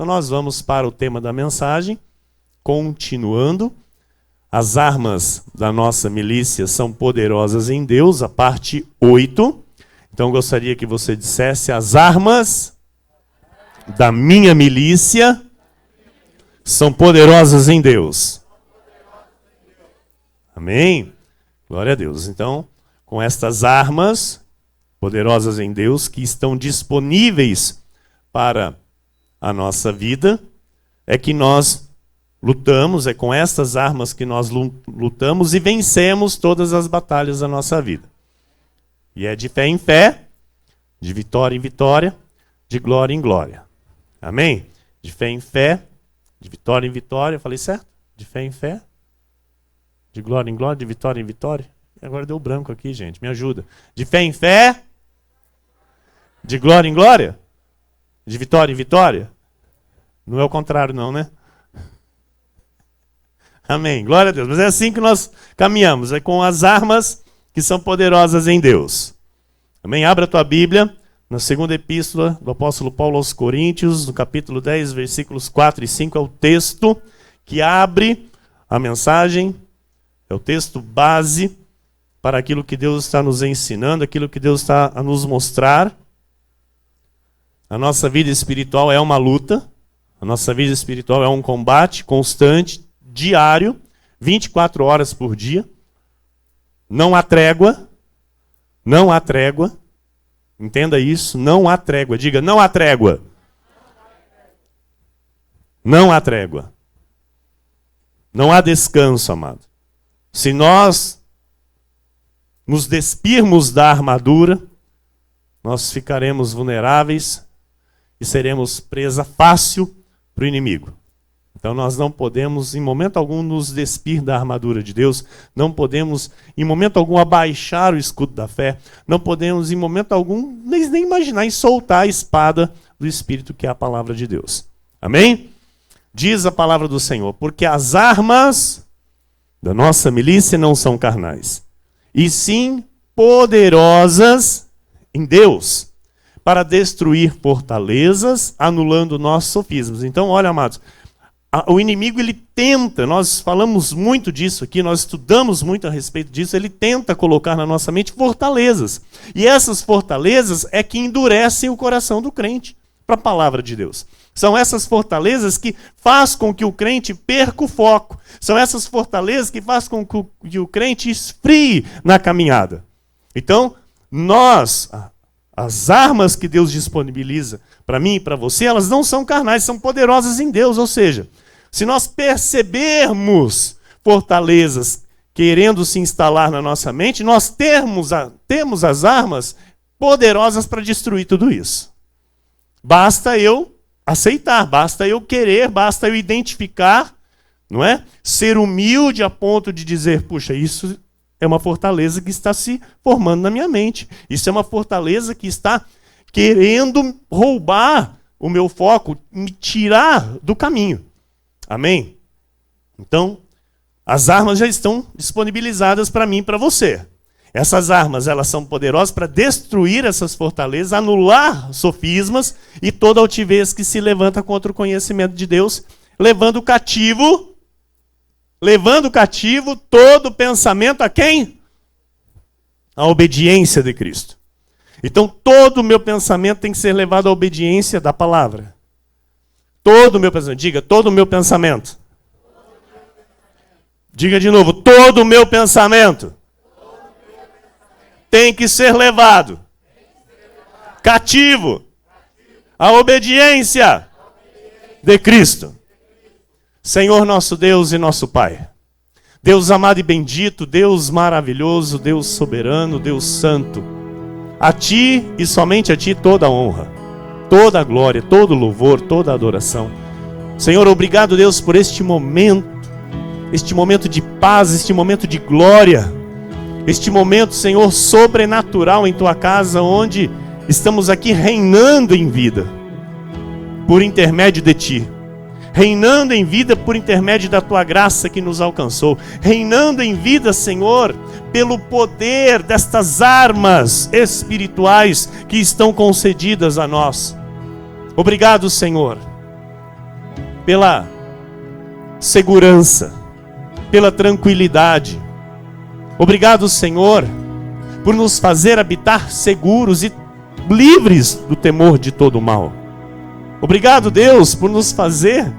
Então nós vamos para o tema da mensagem, continuando. As armas da nossa milícia são poderosas em Deus, a parte 8. Então eu gostaria que você dissesse: as armas da minha milícia são poderosas em Deus. Amém? Glória a Deus. Então, com estas armas poderosas em Deus que estão disponíveis para a nossa vida, é que nós lutamos, é com estas armas que nós lutamos e vencemos todas as batalhas da nossa vida. E é de fé em fé, de vitória em vitória, de glória em glória. Amém? De fé em fé, de vitória em vitória. Falei certo? De fé em fé, de glória em glória, de vitória em vitória. Agora deu branco aqui, gente. Me ajuda. De fé em fé, de glória em glória, de vitória em vitória. Não é o contrário não, né? Amém. Glória a Deus. Mas é assim que nós caminhamos. É com as armas que são poderosas em Deus. Amém? Abra a tua Bíblia na segunda epístola do apóstolo Paulo aos Coríntios, no capítulo 10, versículos 4 e 5. É o texto que abre a mensagem. É o texto base para aquilo que Deus está nos ensinando, aquilo que Deus está a nos mostrar. A nossa vida espiritual é uma luta. A nossa vida espiritual é um combate constante, diário, 24 horas por dia. Não há trégua. Não há trégua. Entenda isso, não há trégua. Diga, não há trégua. Não há trégua. Não há descanso, amado. Se nós nos despirmos da armadura, nós ficaremos vulneráveis e seremos presa fácil para o inimigo. Então nós não podemos, em momento algum, nos despir da armadura de Deus. Não podemos, em momento algum, abaixar o escudo da fé. Não podemos, em momento algum, nem imaginar em soltar a espada do Espírito, que é a palavra de Deus. Amém? Diz a palavra do Senhor: porque as armas da nossa milícia não são carnais, e sim poderosas em Deus, para destruir fortalezas, anulando nossos sofismas. Então, olha, amados, o inimigo, ele tenta, nós falamos muito disso aqui, nós estudamos muito a respeito disso, ele tenta colocar na nossa mente fortalezas. E essas fortalezas é que endurecem o coração do crente para a palavra de Deus. São essas fortalezas que faz com que o crente perca o foco. São essas fortalezas que faz com que o crente esfrie na caminhada. Então, as armas que Deus disponibiliza para mim e para você, elas não são carnais, são poderosas em Deus. Ou seja, se nós percebermos fortalezas querendo se instalar na nossa mente, nós temos as armas poderosas para destruir tudo isso. Basta eu aceitar, basta eu querer, basta eu identificar, não é? Ser humilde a ponto de dizer, puxa, isso é uma fortaleza que está se formando na minha mente. Isso é uma fortaleza que está querendo roubar o meu foco, me tirar do caminho. Amém? Então, as armas já estão disponibilizadas para mim e para você. Essas armas, elas são poderosas para destruir essas fortalezas, anular sofismas e toda altivez que se levanta contra o conhecimento de Deus, levando cativo todo pensamento a quem? A obediência de Cristo. Então, todo o meu pensamento tem que ser levado à obediência da palavra. Todo o meu pensamento. Diga, todo o meu pensamento. Diga de novo, todo o meu pensamento tem que ser levado cativo à obediência de Cristo. Senhor nosso Deus e nosso Pai, Deus amado e bendito, Deus maravilhoso, Deus soberano, Deus santo, a Ti e somente a Ti toda a honra, toda a glória, todo o louvor, toda a adoração. Senhor, obrigado, Deus, por este momento de paz, este momento de glória, este momento, Senhor, sobrenatural em Tua casa, onde estamos aqui reinando em vida, por intermédio de Ti. Reinando em vida por intermédio da Tua graça que nos alcançou. Reinando em vida, Senhor, pelo poder destas armas espirituais que estão concedidas a nós. Obrigado, Senhor, pela segurança, pela tranquilidade. Obrigado, Senhor, por nos fazer habitar seguros e livres do temor de todo o mal. Obrigado, Deus, por nos fazer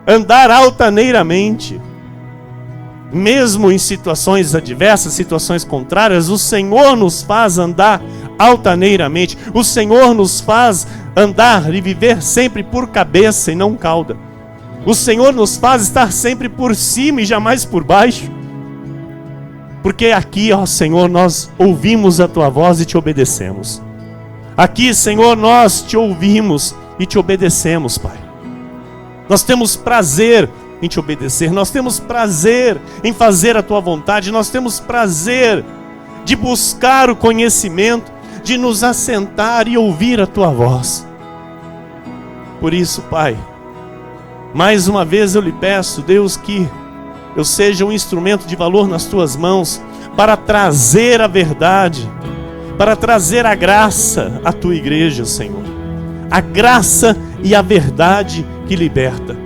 andar altaneiramente. Mesmo em situações adversas, situações contrárias, o Senhor nos faz andar altaneiramente. O Senhor nos faz andar e viver sempre por cabeça e não cauda. O Senhor nos faz estar sempre por cima e jamais por baixo. Porque aqui, ó Senhor, nós ouvimos a Tua voz e Te obedecemos. Aqui, Senhor, nós Te ouvimos e Te obedecemos, Pai. Nós temos prazer em Te obedecer, nós temos prazer em fazer a Tua vontade, nós temos prazer de buscar o conhecimento, de nos assentar e ouvir a Tua voz. Por isso, Pai, mais uma vez eu lhe peço, Deus, que eu seja um instrumento de valor nas Tuas mãos, para trazer a verdade, para trazer a graça à Tua igreja, Senhor. A graça e a verdade que liberta.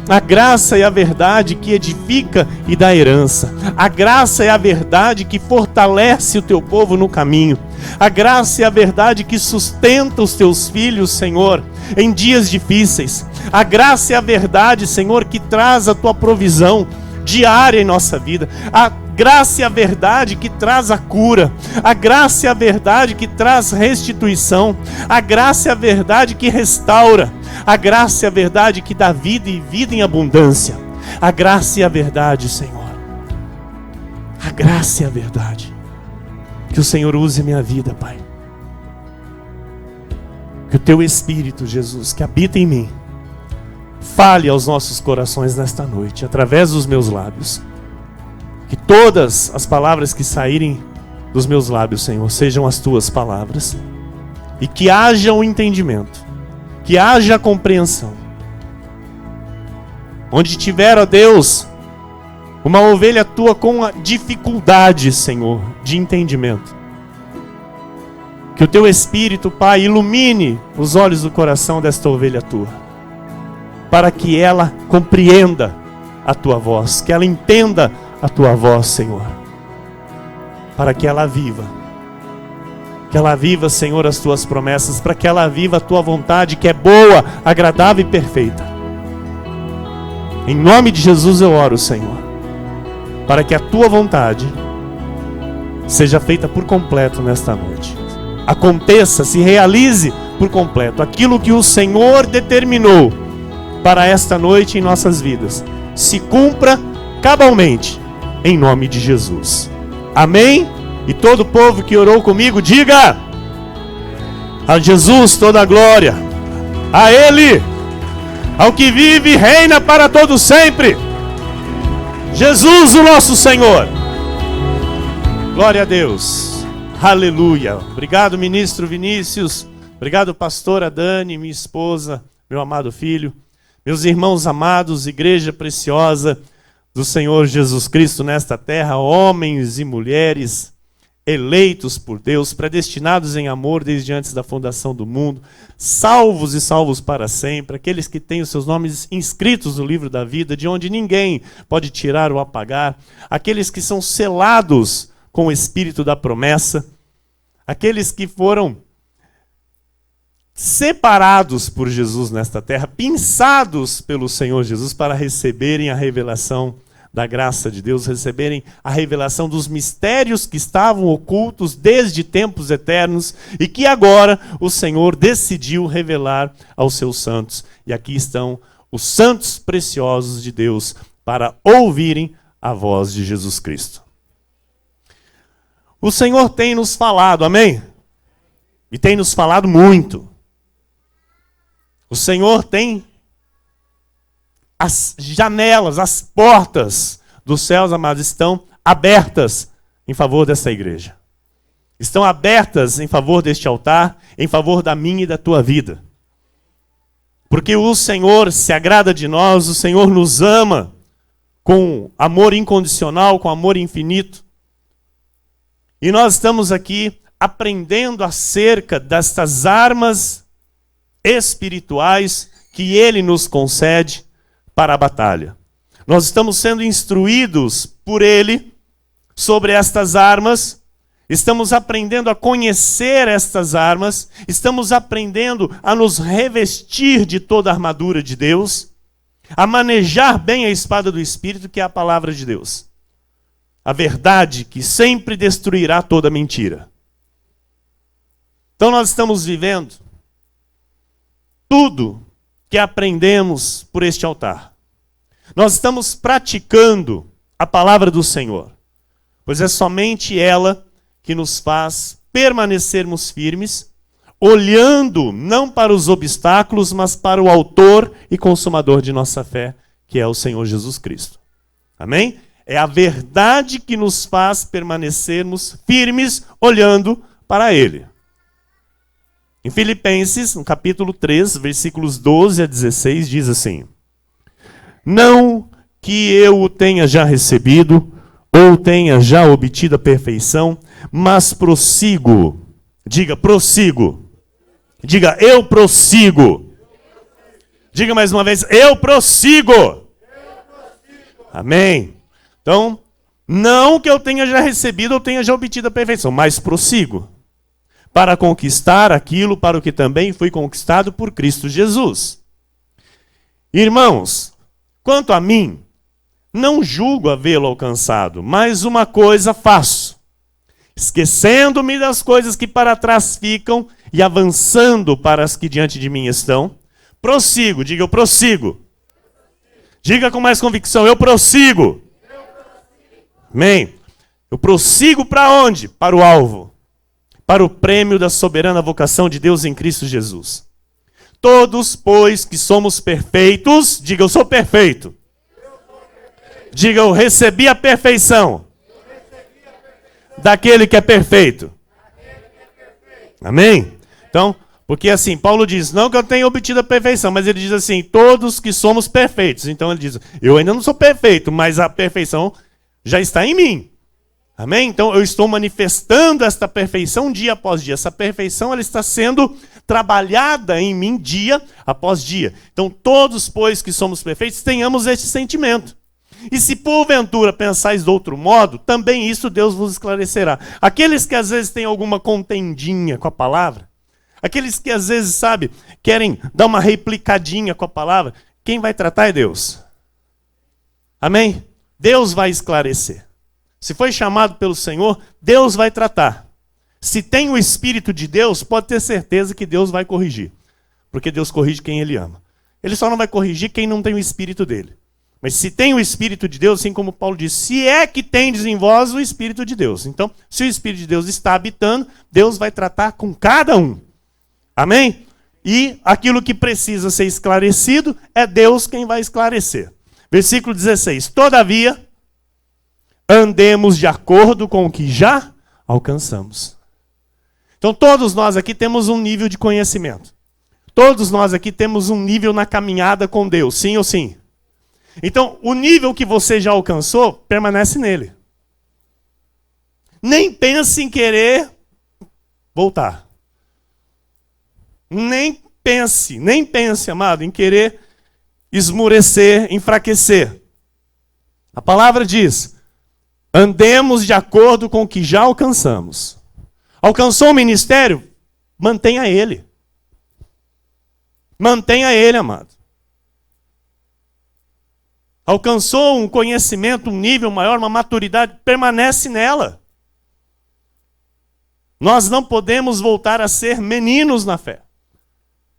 A graça e a verdade que edifica e dá herança. A graça e a verdade que fortalece o Teu povo no caminho. A graça e a verdade que sustenta os Teus filhos, Senhor, em dias difíceis. A graça e a verdade, Senhor, que traz a Tua provisão diária em nossa vida. A graça e a verdade que traz a cura. A graça e a verdade que traz restituição. A graça e a verdade que restaura. A graça e a verdade que dá vida e vida em abundância. A graça e a verdade, Senhor. A graça e a verdade. Que o Senhor use minha vida, Pai. Que o Teu Espírito, Jesus, que habita em mim, fale aos nossos corações nesta noite, através dos meus lábios. Que todas as palavras que saírem dos meus lábios, Senhor, sejam as Tuas palavras. E que haja um entendimento, que haja compreensão. Onde tiver, ó Deus, uma ovelha Tua com a dificuldade, Senhor, de entendimento, que o Teu Espírito, Pai, ilumine os olhos do coração desta ovelha Tua, para que ela compreenda a Tua voz, que ela entenda a Tua voz, Senhor, para que ela viva, Senhor, as Tuas promessas, para que ela viva a Tua vontade, que é boa, agradável e perfeita. Em nome de Jesus eu oro, Senhor, para que a Tua vontade seja feita por completo nesta noite. Aconteça, se realize por completo aquilo que o Senhor determinou para esta noite em nossas vidas. Se cumpra cabalmente, em nome de Jesus. Amém? E todo o povo que orou comigo, diga: a Jesus toda a glória, a Ele, ao que vive e reina para todo sempre, Jesus o nosso Senhor. Glória a Deus. Aleluia. Obrigado, ministro Vinícius. Obrigado, pastora Dani, minha esposa, meu amado filho. Meus irmãos amados, igreja preciosa do Senhor Jesus Cristo nesta terra, homens e mulheres eleitos por Deus, predestinados em amor desde antes da fundação do mundo, salvos e salvos para sempre, aqueles que têm os seus nomes inscritos no livro da vida, de onde ninguém pode tirar ou apagar, aqueles que são selados com o Espírito da promessa, aqueles que foram separados por Jesus nesta terra, pinçados pelo Senhor Jesus para receberem a revelação da graça de Deus, receberem a revelação dos mistérios que estavam ocultos desde tempos eternos e que agora o Senhor decidiu revelar aos seus santos. E aqui estão os santos preciosos de Deus para ouvirem a voz de Jesus Cristo. O Senhor tem nos falado, amém? E tem nos falado muito. O Senhor tem as janelas, as portas dos céus, amados, estão abertas em favor dessa igreja. Estão abertas em favor deste altar, em favor da minha e da tua vida. Porque o Senhor se agrada de nós, o Senhor nos ama com amor incondicional, com amor infinito. E nós estamos aqui aprendendo acerca destas armas espirituais que Ele nos concede para a batalha. Nós estamos sendo instruídos por Ele sobre estas armas, estamos aprendendo a conhecer estas armas, estamos aprendendo a nos revestir de toda a armadura de Deus, a manejar bem a espada do Espírito, que é a palavra de Deus. A verdade que sempre destruirá toda mentira. Então nós estamos vivendo tudo que aprendemos por este altar. Nós estamos praticando a palavra do Senhor, pois é somente ela que nos faz permanecermos firmes, olhando não para os obstáculos, mas para o autor e consumador de nossa fé, que é o Senhor Jesus Cristo. Amém? É a verdade que nos faz permanecermos firmes, olhando para Ele. Em Filipenses, no capítulo 3, versículos 12 a 16, diz assim: não que eu o tenha já recebido, ou tenha já obtido a perfeição, mas prossigo. Diga, prossigo. Diga, eu prossigo. Diga mais uma vez, eu prossigo. Amém. Então, não que eu tenha já recebido ou tenha já obtido a perfeição, mas prossigo para conquistar aquilo para o que também foi conquistado por Cristo Jesus. Irmãos, quanto a mim, não julgo havê-lo alcançado, mas uma coisa faço, esquecendo-me das coisas que para trás ficam e avançando para as que diante de mim estão, prossigo. Diga, eu prossigo. Diga com mais convicção, eu prossigo. Amém. Eu prossigo para onde? Para o alvo. Para o prêmio da soberana vocação de Deus em Cristo Jesus. Todos, pois, que somos perfeitos, diga, eu sou perfeito. Diga, eu recebi a perfeição daquele que é perfeito. Amém? Então, porque assim, Paulo diz, não que eu tenha obtido a perfeição, mas ele diz assim, todos que somos perfeitos. Então ele diz, eu ainda não sou perfeito, mas a perfeição já está em mim. Amém? Então eu estou manifestando esta perfeição dia após dia. Essa perfeição ela está sendo trabalhada em mim dia após dia. Então todos, pois, que somos perfeitos, tenhamos este sentimento. E se porventura pensais de outro modo, também isso Deus vos esclarecerá. Aqueles que às vezes têm alguma contendinha com a palavra, aqueles que às vezes, sabe, querem dar uma replicadinha com a palavra, quem vai tratar é Deus. Amém? Deus vai esclarecer. Se foi chamado pelo Senhor, Deus vai tratar. Se tem o Espírito de Deus, pode ter certeza que Deus vai corrigir. Porque Deus corrige quem Ele ama. Ele só não vai corrigir quem não tem o Espírito dele. Mas se tem o Espírito de Deus, assim como Paulo disse, se é que tendes em vós o Espírito de Deus. Então, se o Espírito de Deus está habitando, Deus vai tratar com cada um. Amém? E aquilo que precisa ser esclarecido, é Deus quem vai esclarecer. Versículo 16. Todavia, andemos de acordo com o que já alcançamos. Então todos nós aqui temos um nível de conhecimento. Todos nós aqui temos um nível na caminhada com Deus, sim ou sim? Então o nível que você já alcançou, permanece nele. Nem pense em querer voltar. Nem pense, amado, em querer esmurecer, enfraquecer. A palavra diz, andemos de acordo com o que já alcançamos. Alcançou o ministério? Mantenha ele. Mantenha ele, amado. Alcançou um conhecimento, um nível maior, uma maturidade, permanece nela. Nós não podemos voltar a ser meninos na fé.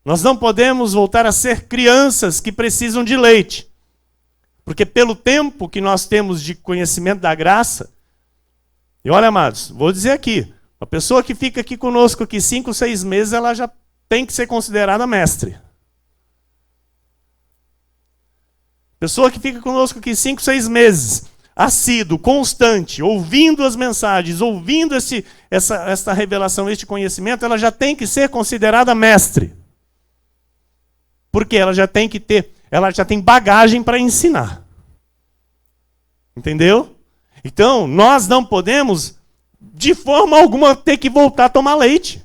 Nós não podemos voltar a ser crianças que precisam de leite. Porque pelo tempo que nós temos de conhecimento da graça, e olha, amados, vou dizer aqui, a pessoa que fica aqui conosco aqui 5, 6 meses, ela já tem que ser considerada mestre. Pessoa que fica conosco aqui 5, 6 meses, assíduo, constante, ouvindo as mensagens, ouvindo essa revelação, este conhecimento, ela já tem que ser considerada mestre. Porque ela já tem que ter, ela já tem bagagem para ensinar. Entendeu? Então, nós não podemos, de forma alguma, ter que voltar a tomar leite.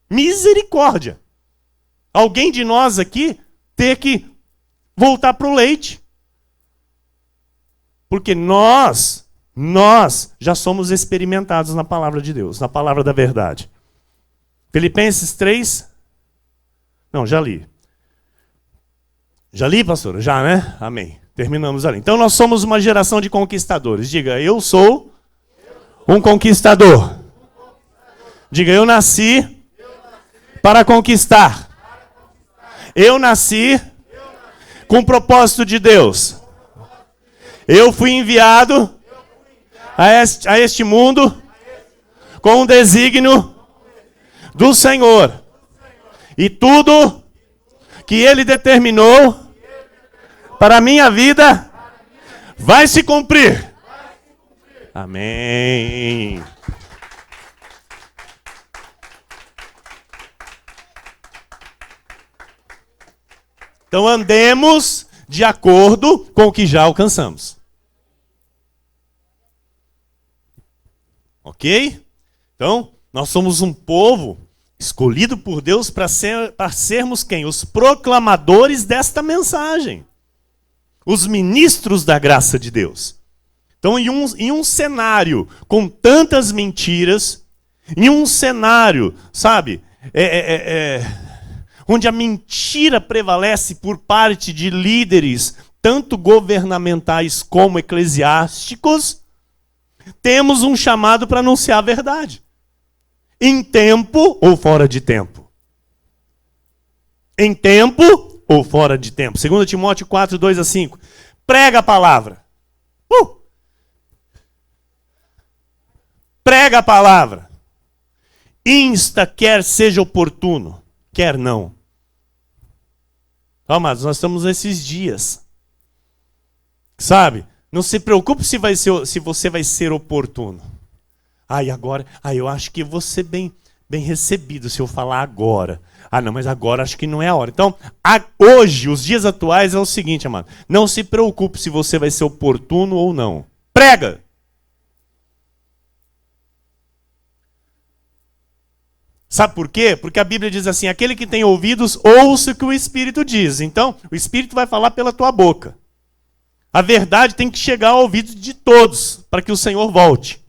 Misericórdia. Alguém de nós aqui ter que voltar para o leite. Porque nós já somos experimentados na palavra de Deus, na palavra da verdade. Filipenses 3. Não, já li. Já li, pastor? Já, né? Amém. Terminamos ali. Então nós somos uma geração de conquistadores. Diga, eu sou um conquistador. Diga, eu nasci para conquistar. Eu nasci com o propósito de Deus. Eu fui enviado a este mundo com um desígnio do Senhor. E tudo que Ele determinou para a minha vida vai se cumprir. Amém. Então andemos de acordo com o que já alcançamos. Ok? Então, nós somos um povo escolhido por Deus para sermos quem? Os proclamadores desta mensagem. Os ministros da graça de Deus. Então, em um cenário com tantas mentiras, em um cenário, sabe, onde a mentira prevalece por parte de líderes, tanto governamentais como eclesiásticos, temos um chamado para anunciar a verdade. Em tempo ou fora de tempo? Em tempo ou fora de tempo? 2 Timóteo 4, 2-5. Prega a palavra. Prega a palavra. Insta, quer seja oportuno, quer não. Amados, nós estamos nesses dias. Sabe? Não se preocupe se você vai ser oportuno. Agora, eu acho que eu vou ser bem recebido se eu falar agora. Não, mas agora acho que não é a hora. Então, hoje, os dias atuais é o seguinte, amado. Não se preocupe se você vai ser oportuno ou não. Prega! Sabe por quê? Porque a Bíblia diz assim, aquele que tem ouvidos, ouça o que o Espírito diz. Então, o Espírito vai falar pela tua boca. A verdade tem que chegar ao ouvido de todos, para que o Senhor volte.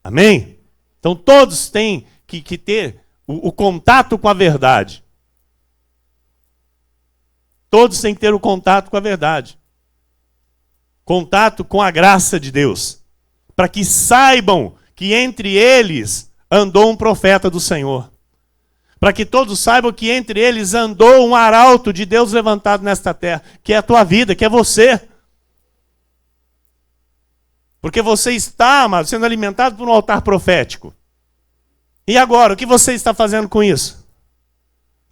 Amém? Então todos têm que ter o contato com a verdade. Todos têm que ter o contato com a verdade. Contato com a graça de Deus. Para que saibam que entre eles andou um profeta do Senhor. Para que todos saibam que entre eles andou um arauto de Deus levantado nesta terra, que é a tua vida, que é você. Porque você está, amado, sendo alimentado por um altar profético. E agora, o que você está fazendo com isso?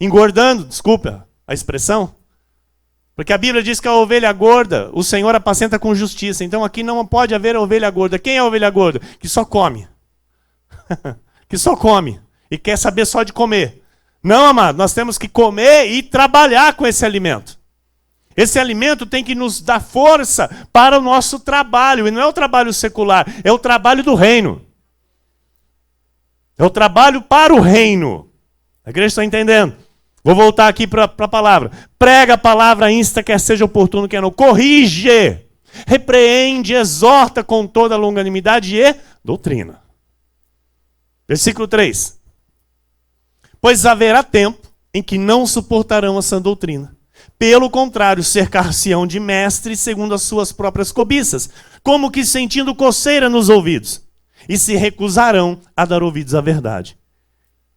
Engordando, desculpa a expressão. Porque a Bíblia diz que a ovelha gorda, o Senhor apacenta com justiça. Então aqui não pode haver ovelha gorda. Quem é a ovelha gorda? Que só come. Que só come. E quer saber só de comer. Não, amado, nós temos que comer e trabalhar com esse alimento. Esse alimento tem que nos dar força para o nosso trabalho. E não é o trabalho secular, é o trabalho do reino. É o trabalho para o reino. A igreja está entendendo? Vou voltar aqui para a palavra. Prega a palavra, insta, quer seja oportuno, quer não. Corrige, repreende, exorta com toda longanimidade e doutrina. Versículo 3. Pois haverá tempo em que não suportarão a sã doutrina. Pelo contrário, cercar-se-ão de mestres segundo as suas próprias cobiças, como que sentindo coceira nos ouvidos, e se recusarão a dar ouvidos à verdade,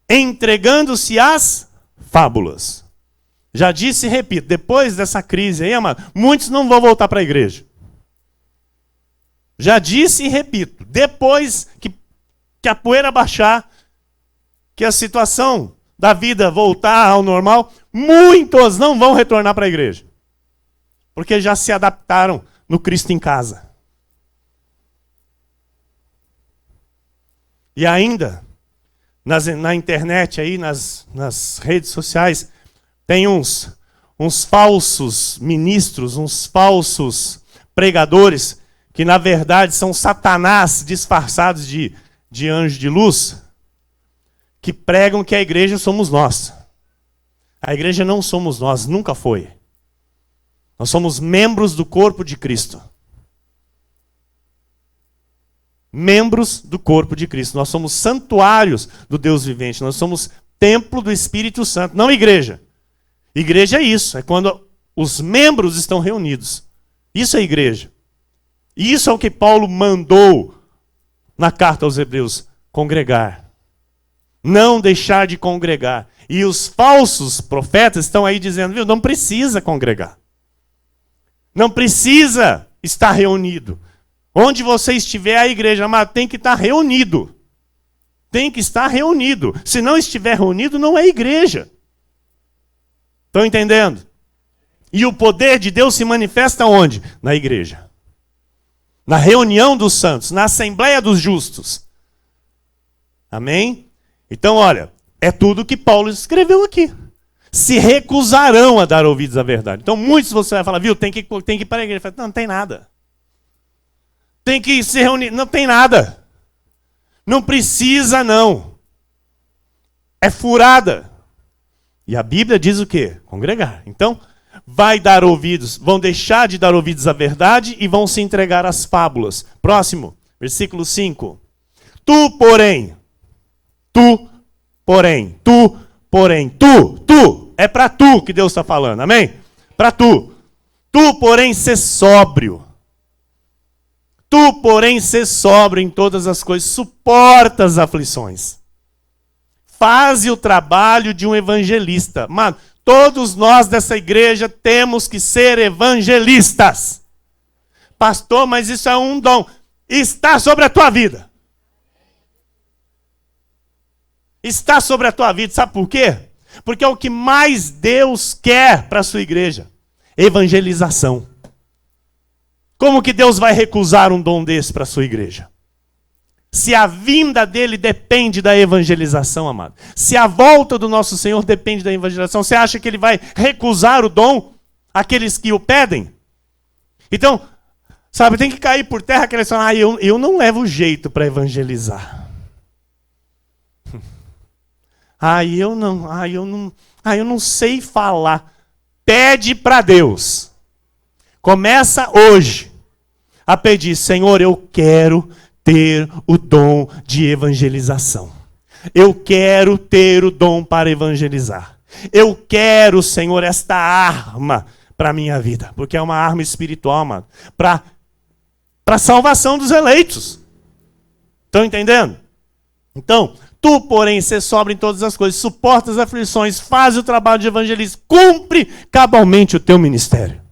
entregando-se às fábulas. Já disse e repito, depois dessa crise aí, amado, muitos não vão voltar para a igreja. Já disse e repito, depois que a poeira baixar, que a situação da vida voltar ao normal, muitos não vão retornar para a igreja. Porque já se adaptaram no Cristo em casa. E ainda, na internet, aí, nas redes sociais, tem uns falsos ministros, uns falsos pregadores, que na verdade são Satanás disfarçados de anjo de luz, que pregam que a igreja somos nós. A igreja não somos nós, nunca foi. Nós somos membros do corpo de Cristo. membros do corpo de Cristo. Nós somos santuários do Deus vivente. Nós somos templo do Espírito Santo, não igreja. Igreja é isso, é quando os membros estão reunidos. Isso é igreja. E isso é o que Paulo mandou na carta aos Hebreus, congregar. Não deixar de congregar. E os falsos profetas estão aí dizendo, viu, não precisa congregar. Não precisa estar reunido. Onde você estiver, a igreja, amado, tem que estar reunido. Tem que estar reunido. Se não estiver reunido, não é igreja. Estão entendendo? E o poder de Deus se manifesta onde? Na igreja. Na reunião dos santos, na assembleia dos justos. Amém? Então, olha, é tudo que Paulo escreveu aqui. Se recusarão a dar ouvidos à verdade. Então, muitos você vai falar, viu, tem que ir para a igreja. Falo, não tem nada. Tem que se reunir. Não tem nada. Não precisa, não. É furada. E a Bíblia diz o quê? Congregar. Então, vão deixar de dar ouvidos à verdade e vão se entregar às fábulas. Próximo, versículo 5. Tu, porém, é para tu que Deus está falando, amém? Para tu. Tu, porém, ser sóbrio. Tu, porém, ser sóbrio em todas as coisas, suporta as aflições. Faze o trabalho de um evangelista. Mano, todos nós dessa igreja temos que ser evangelistas. Pastor, mas isso é um dom. Está sobre a tua vida. Está sobre a tua vida. Sabe por quê? Porque é o que mais Deus quer para a sua igreja. Evangelização. Como que Deus vai recusar um dom desse para a sua igreja? Se a vinda dele depende da evangelização, amado. Se a volta do nosso Senhor depende da evangelização, você acha que ele vai recusar o dom àqueles que o pedem? Então, sabe, tem que cair por terra aquela história, eu não levo jeito para evangelizar. Eu não sei falar. Pede para Deus. Começa hoje a pedir, Senhor, eu quero ter o dom de evangelização. Eu quero ter o dom para evangelizar. Eu quero, Senhor, esta arma para a minha vida. Porque é uma arma espiritual, mano. Para a salvação dos eleitos. Estão entendendo? Então, tu, porém, ser sóbrio em todas as coisas, suporta as aflições, faz o trabalho de evangelismo, cumpre cabalmente o teu ministério.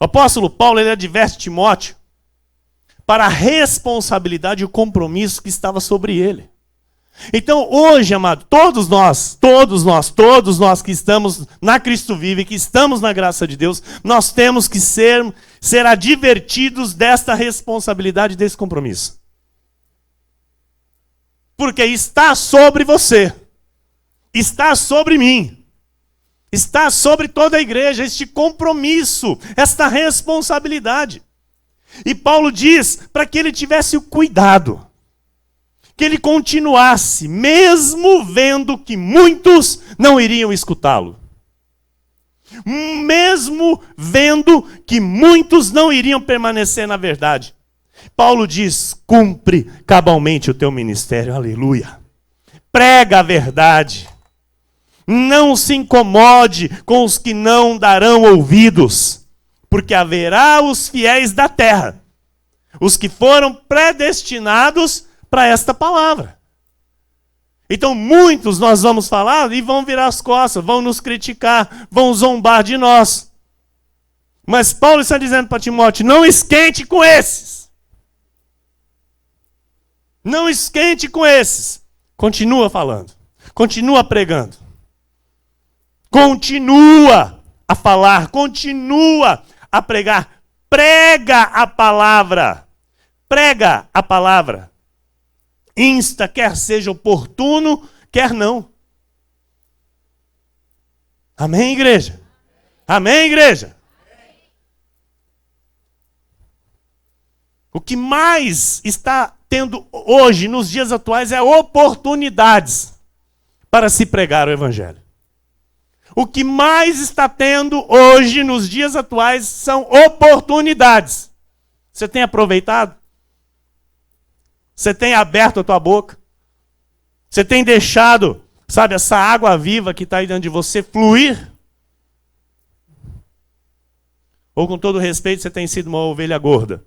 O apóstolo Paulo, ele adverte Timóteo para a responsabilidade e o compromisso que estava sobre ele. Então, hoje, amado, todos nós que estamos na Cristo Vive, que estamos na graça de Deus, nós temos que ser advertidos desta responsabilidade, desse compromisso. Porque está sobre você, está sobre mim. Está sobre toda a igreja este compromisso, esta responsabilidade. E Paulo diz para que ele tivesse o cuidado, que ele continuasse, mesmo vendo que muitos não iriam escutá-lo. Mesmo vendo que muitos não iriam permanecer na verdade. Paulo diz, cumpre cabalmente o teu ministério, aleluia. Prega a verdade. Não se incomode com os que não darão ouvidos, porque haverá os fiéis da terra, os que foram predestinados para esta palavra. Então muitos nós vamos falar e vão virar as costas, vão nos criticar, vão zombar de nós. Mas Paulo está dizendo para Timóteo, não esquente com esses. Não esquente com esses. Continua falando, continua pregando. Continua a falar, continua a pregar. Prega a palavra. Prega a palavra. Insta, quer seja oportuno, quer não. Amém, igreja? Amém, igreja? O que mais está tendo hoje, nos dias atuais, é oportunidades para se pregar o evangelho. O que mais está tendo hoje, nos dias atuais, são oportunidades. Você tem aproveitado? Você tem aberto a tua boca? Você tem deixado, sabe, essa água viva que está aí dentro de você fluir? Ou com todo respeito, você tem sido uma ovelha gorda?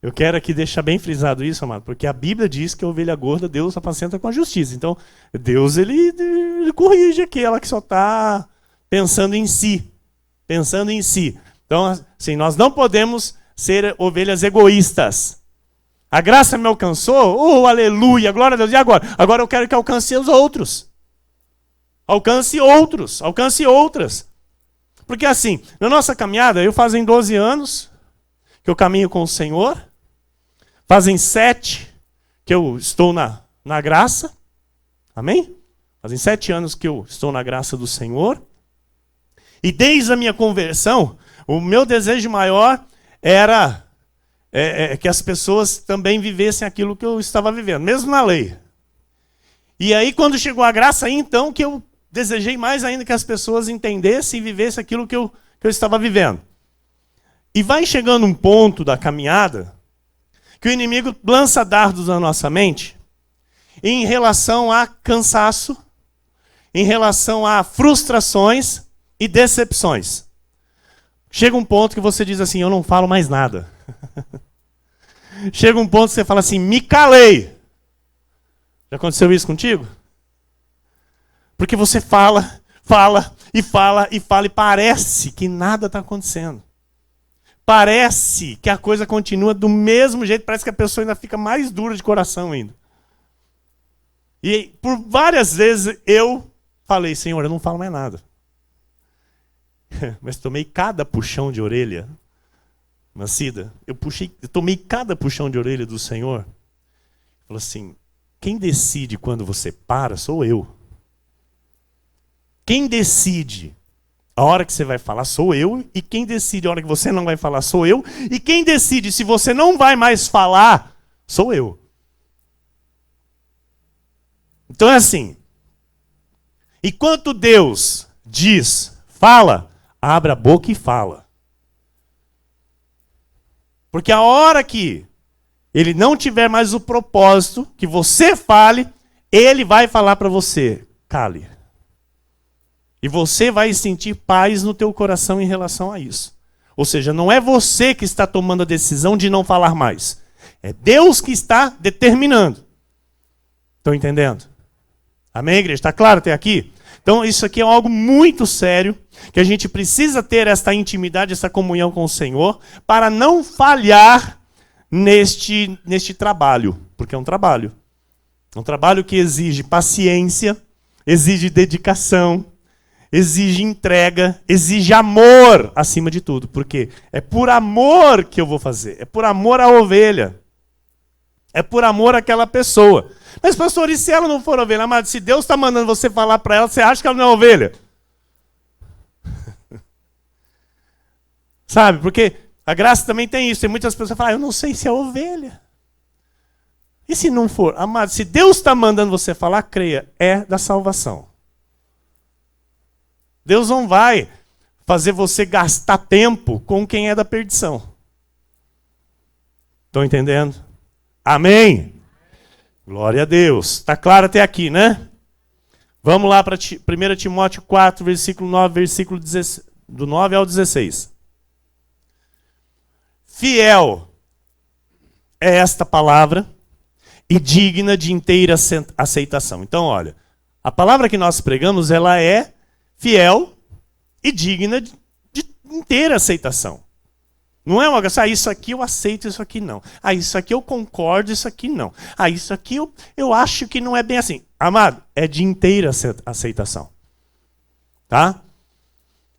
Eu quero aqui deixar bem frisado isso, amado, porque a Bíblia diz que a ovelha gorda Deus apacenta com a justiça. Então, Deus ele corrige aquela que só está pensando em si. Pensando em si. Então, assim, nós não podemos ser ovelhas egoístas. A graça me alcançou, oh, aleluia, glória a Deus. E agora? Agora eu quero que alcance os outros. Alcance outros, alcance outras. Porque assim, na nossa caminhada, eu fazem 12 anos que eu caminho com o Senhor. Fazem 7 que eu estou na graça. Amém? Fazem 7 anos que eu estou na graça do Senhor. E desde a minha conversão, o meu desejo maior era que as pessoas também vivessem aquilo que eu estava vivendo, mesmo na lei. E aí, quando chegou a graça, aí então que eu desejei mais ainda que as pessoas entendessem e vivessem aquilo que eu estava vivendo. E vai chegando um ponto da caminhada que o inimigo lança dardos na nossa mente em relação a cansaço, em relação a frustrações e decepções. Chega um ponto que você diz assim, eu não falo mais nada. Chega um ponto que você fala assim, me calei. Já aconteceu isso contigo? Porque você fala e parece que nada está acontecendo. Parece que a coisa continua do mesmo jeito, parece que a pessoa ainda fica mais dura de coração ainda. E por várias vezes eu falei, Senhor, eu não falo mais nada. Mas tomei cada puxão de orelha, Cida, eu tomei cada puxão de orelha do Senhor. Falou assim, quem decide quando você para sou eu. Quem decide a hora que você vai falar sou eu, e quem decide a hora que você não vai falar sou eu, e quem decide se você não vai mais falar sou eu. Então é assim, enquanto Deus diz, fala, abre a boca e fala. Porque a hora que ele não tiver mais o propósito que você fale, ele vai falar para você, cale. E você vai sentir paz no teu coração em relação a isso. Ou seja, não é você que está tomando a decisão de não falar mais. É Deus que está determinando. Estão entendendo? Amém, igreja? Está claro até aqui? Então isso aqui é algo muito sério, que a gente precisa ter esta intimidade, essa comunhão com o Senhor, para não falhar neste trabalho. Porque é um trabalho. É um trabalho que exige paciência, exige dedicação, exige entrega, exige amor acima de tudo. Porque é por amor que eu vou fazer. É por amor à ovelha. É por amor àquela pessoa. Mas, pastor, e se ela não for ovelha? Amado, se Deus está mandando você falar para ela, você acha que ela não é ovelha? Sabe? Porque a graça também tem isso. Tem muitas pessoas que falam, eu não sei se é ovelha. E se não for? Amado, se Deus está mandando você falar, creia, é da salvação. Deus não vai fazer você gastar tempo com quem é da perdição. Estão entendendo? Amém? Glória a Deus. Está claro até aqui, né? Vamos lá para 1 Timóteo 4, versículo 9, versículo 16, do 9 ao 16. Fiel é esta palavra e digna de inteira aceitação. Então, olha, a palavra que nós pregamos, ela é fiel e digna de inteira aceitação. Não é uma coisa, isso aqui eu aceito, isso aqui não. Isso aqui eu concordo, isso aqui não. Isso aqui eu acho que não é bem assim. Amado, é de inteira aceitação. Tá?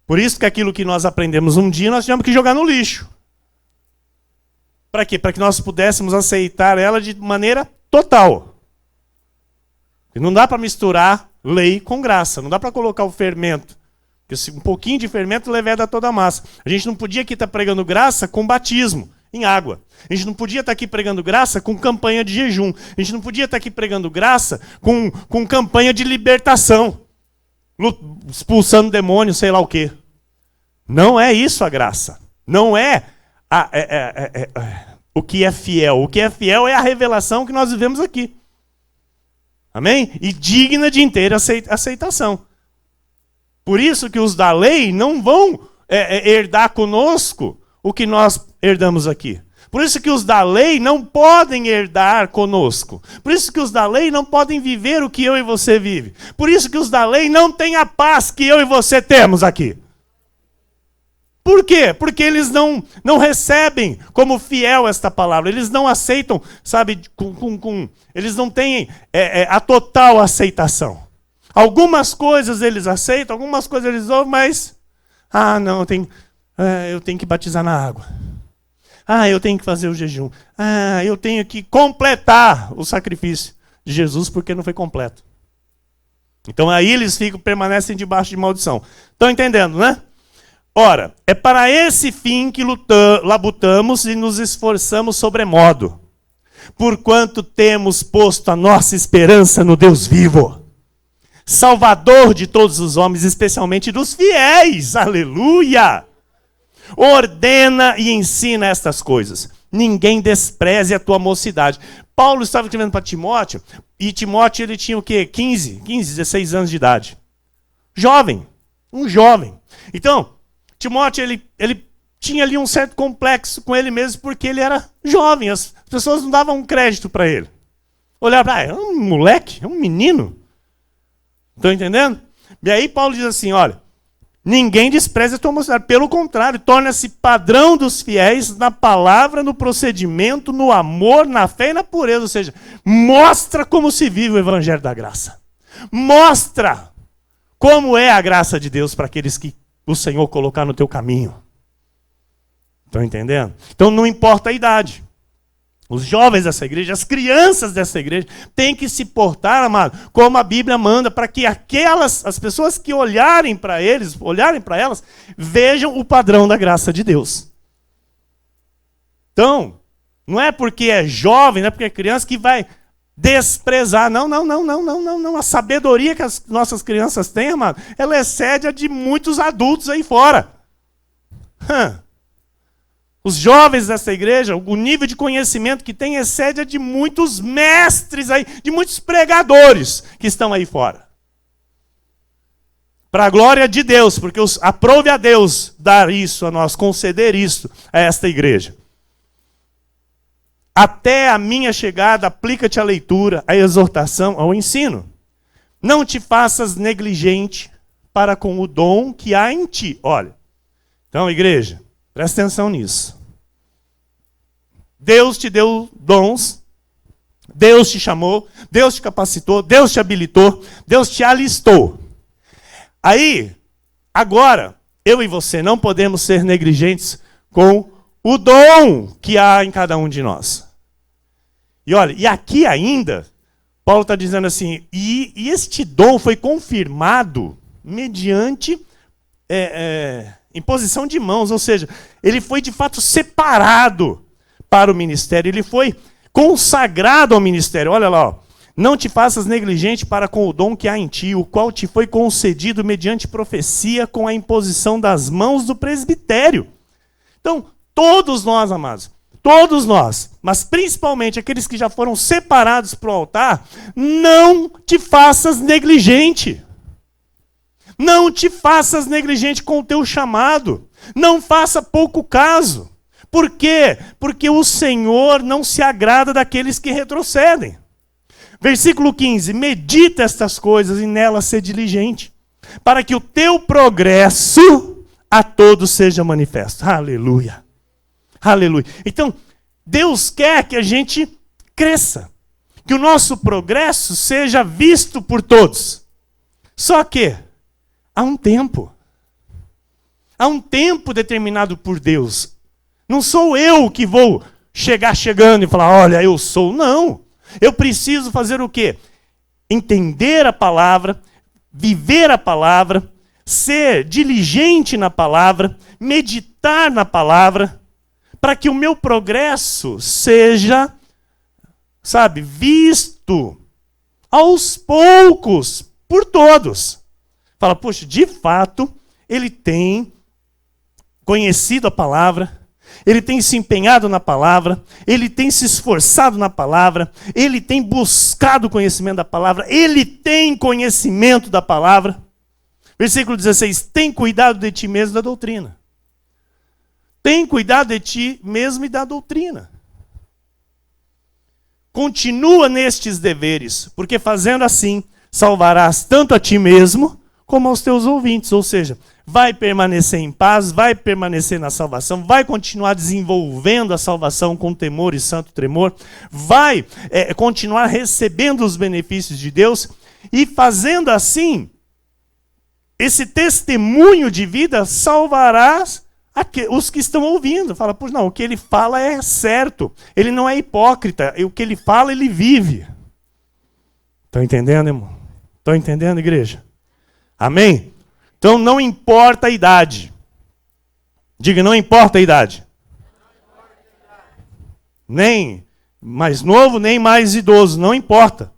Por isso que aquilo que nós aprendemos um dia, nós tivemos que jogar no lixo. Para quê? Para que nós pudéssemos aceitar ela de maneira total. E não dá para misturar lei com graça. Não dá para colocar o fermento. Porque um pouquinho de fermento leveda toda a massa. A gente não podia aqui estar pregando graça com batismo em água. A gente não podia estar aqui pregando graça com campanha de jejum. A gente não podia estar aqui pregando graça com campanha de libertação. Expulsando demônio, sei lá o quê. Não é isso a graça. Não é o que é fiel. O que é fiel é a revelação que nós vivemos aqui. Amém? E digna de inteira aceitação. Por isso que os da lei não vão herdar conosco o que nós herdamos aqui. Por isso que os da lei não podem herdar conosco. Por isso que os da lei não podem viver o que eu e você vive. Por isso que os da lei não têm a paz que eu e você temos aqui. Por quê? Porque eles não recebem como fiel esta palavra. Eles não aceitam, sabe, eles não têm a total aceitação. Algumas coisas eles aceitam, algumas coisas eles ouvem, mas... não, eu tenho que batizar na água. Eu tenho que fazer o jejum. Eu tenho que completar o sacrifício de Jesus porque não foi completo. Então aí eles permanecem debaixo de maldição. Estão entendendo, né? Ora, é para esse fim que labutamos e nos esforçamos sobremodo, porquanto temos posto a nossa esperança no Deus vivo, Salvador de todos os homens, especialmente dos fiéis. Aleluia! Ordena e ensina estas coisas. Ninguém despreze a tua mocidade. Paulo estava escrevendo para Timóteo, e Timóteo ele tinha o quê? 15, 16 anos de idade. Jovem, um jovem. Então, Timóteo, ele tinha ali um certo complexo com ele mesmo, porque ele era jovem. As pessoas não davam um crédito para ele. Olhavam, é um moleque, é um menino. Estão entendendo? E aí Paulo diz assim, olha, ninguém despreza a tua mocidade. Pelo contrário, torna-se padrão dos fiéis na palavra, no procedimento, no amor, na fé e na pureza. Ou seja, mostra como se vive o evangelho da graça. Mostra como é a graça de Deus para aqueles que o Senhor colocar no teu caminho. Estão entendendo? Então não importa a idade. Os jovens dessa igreja, as crianças dessa igreja, têm que se portar, amado, como a Bíblia manda, para que as pessoas que olharem para elas, vejam o padrão da graça de Deus. Então, não é porque é jovem, não é porque é criança que vai desprezar. Não. A sabedoria que as nossas crianças têm, amado, ela excede a de muitos adultos aí fora. Os jovens dessa igreja, o nível de conhecimento que tem excede a de muitos mestres aí, de muitos pregadores que estão aí fora. Para a glória de Deus, porque aprove a Deus dar isso a nós, conceder isso a esta igreja. Até a minha chegada, aplica-te a leitura, a exortação, ao ensino. Não te faças negligente para com o dom que há em ti. Olha, então igreja, presta atenção nisso. Deus te deu dons, Deus te chamou, Deus te capacitou, Deus te habilitou, Deus te alistou. Aí, agora, eu e você não podemos ser negligentes com o dom que há em cada um de nós. E olha, e aqui ainda, Paulo está dizendo assim, e este dom foi confirmado mediante imposição de mãos, ou seja, ele foi de fato separado para o ministério, ele foi consagrado ao ministério. Olha lá, ó. Não te faças negligente para com o dom que há em ti, o qual te foi concedido mediante profecia com a imposição das mãos do presbitério. Então, todos nós, amados, todos nós, mas principalmente aqueles que já foram separados para o altar, não te faças negligente. Não te faças negligente com o teu chamado. Não faça pouco caso. Por quê? Porque o Senhor não se agrada daqueles que retrocedem. Versículo 15. Medita estas coisas e nelas ser diligente, para que o teu progresso a todos seja manifesto. Aleluia. Aleluia. Então, Deus quer que a gente cresça, que o nosso progresso seja visto por todos. Só que há um tempo. Há um tempo determinado por Deus. Não sou eu que vou chegando e falar, olha, eu sou. Não. Eu preciso fazer o quê? Entender a palavra, viver a palavra, ser diligente na palavra, meditar na palavra, para que o meu progresso seja, visto aos poucos, por todos. Fala, poxa, de fato, ele tem conhecido a palavra, ele tem se empenhado na palavra, ele tem se esforçado na palavra, ele tem buscado o conhecimento da palavra, ele tem conhecimento da palavra. Versículo 16, tem cuidado de ti mesmo da doutrina. Tem cuidado de ti mesmo e da doutrina. Continua nestes deveres, porque fazendo assim, salvarás tanto a ti mesmo, como aos teus ouvintes. Ou seja, vai permanecer em paz, vai permanecer na salvação, vai continuar desenvolvendo a salvação com temor e santo tremor, vai continuar recebendo os benefícios de Deus, e fazendo assim, esse testemunho de vida salvarás os que estão ouvindo. Fala, pois não, o que ele fala é certo, ele não é hipócrita, o que ele fala, ele vive. Estão entendendo, irmão? Estão entendendo, igreja? Amém? Então não importa a idade. Diga, não importa a idade. Nem mais novo, nem mais idoso, não importa.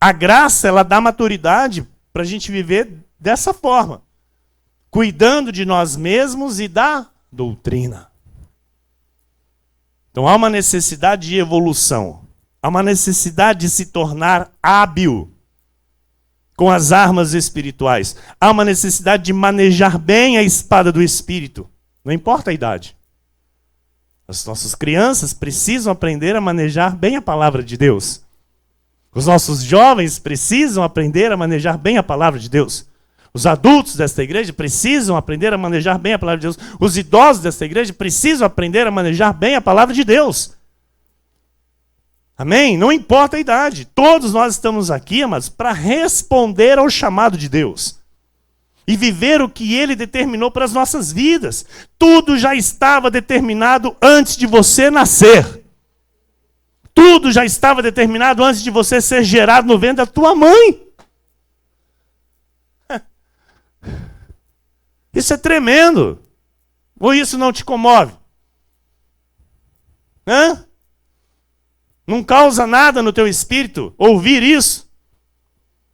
A graça, ela dá maturidade para a gente viver dessa forma. Cuidando de nós mesmos e da doutrina. Então há uma necessidade de evolução. Há uma necessidade de se tornar hábil com as armas espirituais. Há uma necessidade de manejar bem a espada do Espírito. Não importa a idade. As nossas crianças precisam aprender a manejar bem a palavra de Deus. Os nossos jovens precisam aprender a manejar bem a palavra de Deus. Os adultos desta igreja precisam aprender a manejar bem a palavra de Deus. Os idosos desta igreja precisam aprender a manejar bem a palavra de Deus. Amém? Não importa a idade. Todos nós estamos aqui, amados, para responder ao chamado de Deus. E viver o que Ele determinou para as nossas vidas. Tudo já estava determinado antes de você nascer. Tudo já estava determinado antes de você ser gerado no ventre da tua mãe. Isso é tremendo. Ou isso não te comove? Hã? Não causa nada no teu espírito ouvir isso?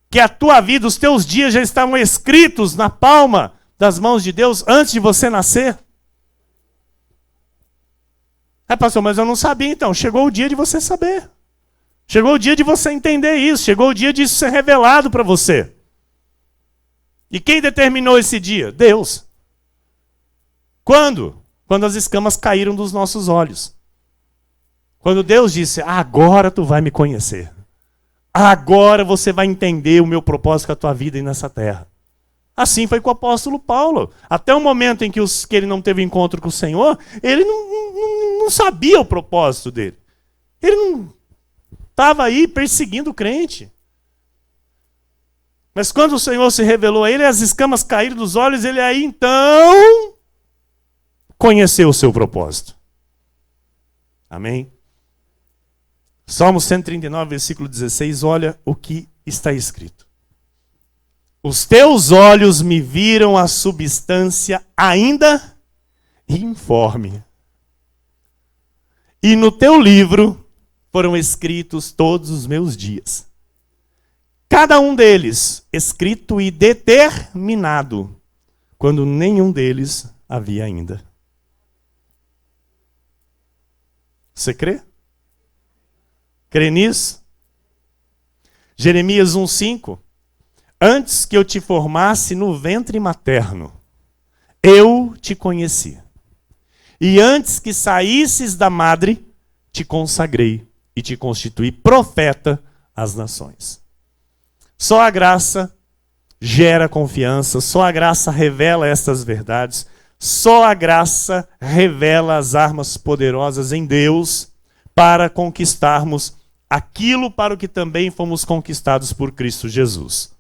Que a tua vida, os teus dias já estavam escritos na palma das mãos de Deus antes de você nascer? Pastor, mas eu não sabia então. Chegou o dia de você saber. Chegou o dia de você entender isso. Chegou o dia disso ser revelado para você. E quem determinou esse dia? Deus. Quando? Quando as escamas caíram dos nossos olhos. Quando Deus disse, agora tu vai me conhecer. Agora você vai entender o meu propósito com a tua vida aí nessa terra. Assim foi com o apóstolo Paulo. Até o momento em que ele não teve encontro com o Senhor, ele não sabia o propósito dele. Ele não estava aí perseguindo o crente. Mas quando o Senhor se revelou a ele, as escamas caíram dos olhos, ele aí então conheceu o seu propósito. Amém? Salmo 139, versículo 16, olha o que está escrito. Os teus olhos me viram a substância ainda informe. E no teu livro foram escritos todos os meus dias. Cada um deles escrito e determinado, quando nenhum deles havia ainda. Você crê? Crê nisso? Jeremias 1,5. Antes que eu te formasse no ventre materno, eu te conheci. E antes que saísses da madre, te consagrei e te constituí profeta às nações. Só a graça gera confiança, só a graça revela estas verdades, só a graça revela as armas poderosas em Deus para conquistarmos aquilo para o que também fomos conquistados por Cristo Jesus.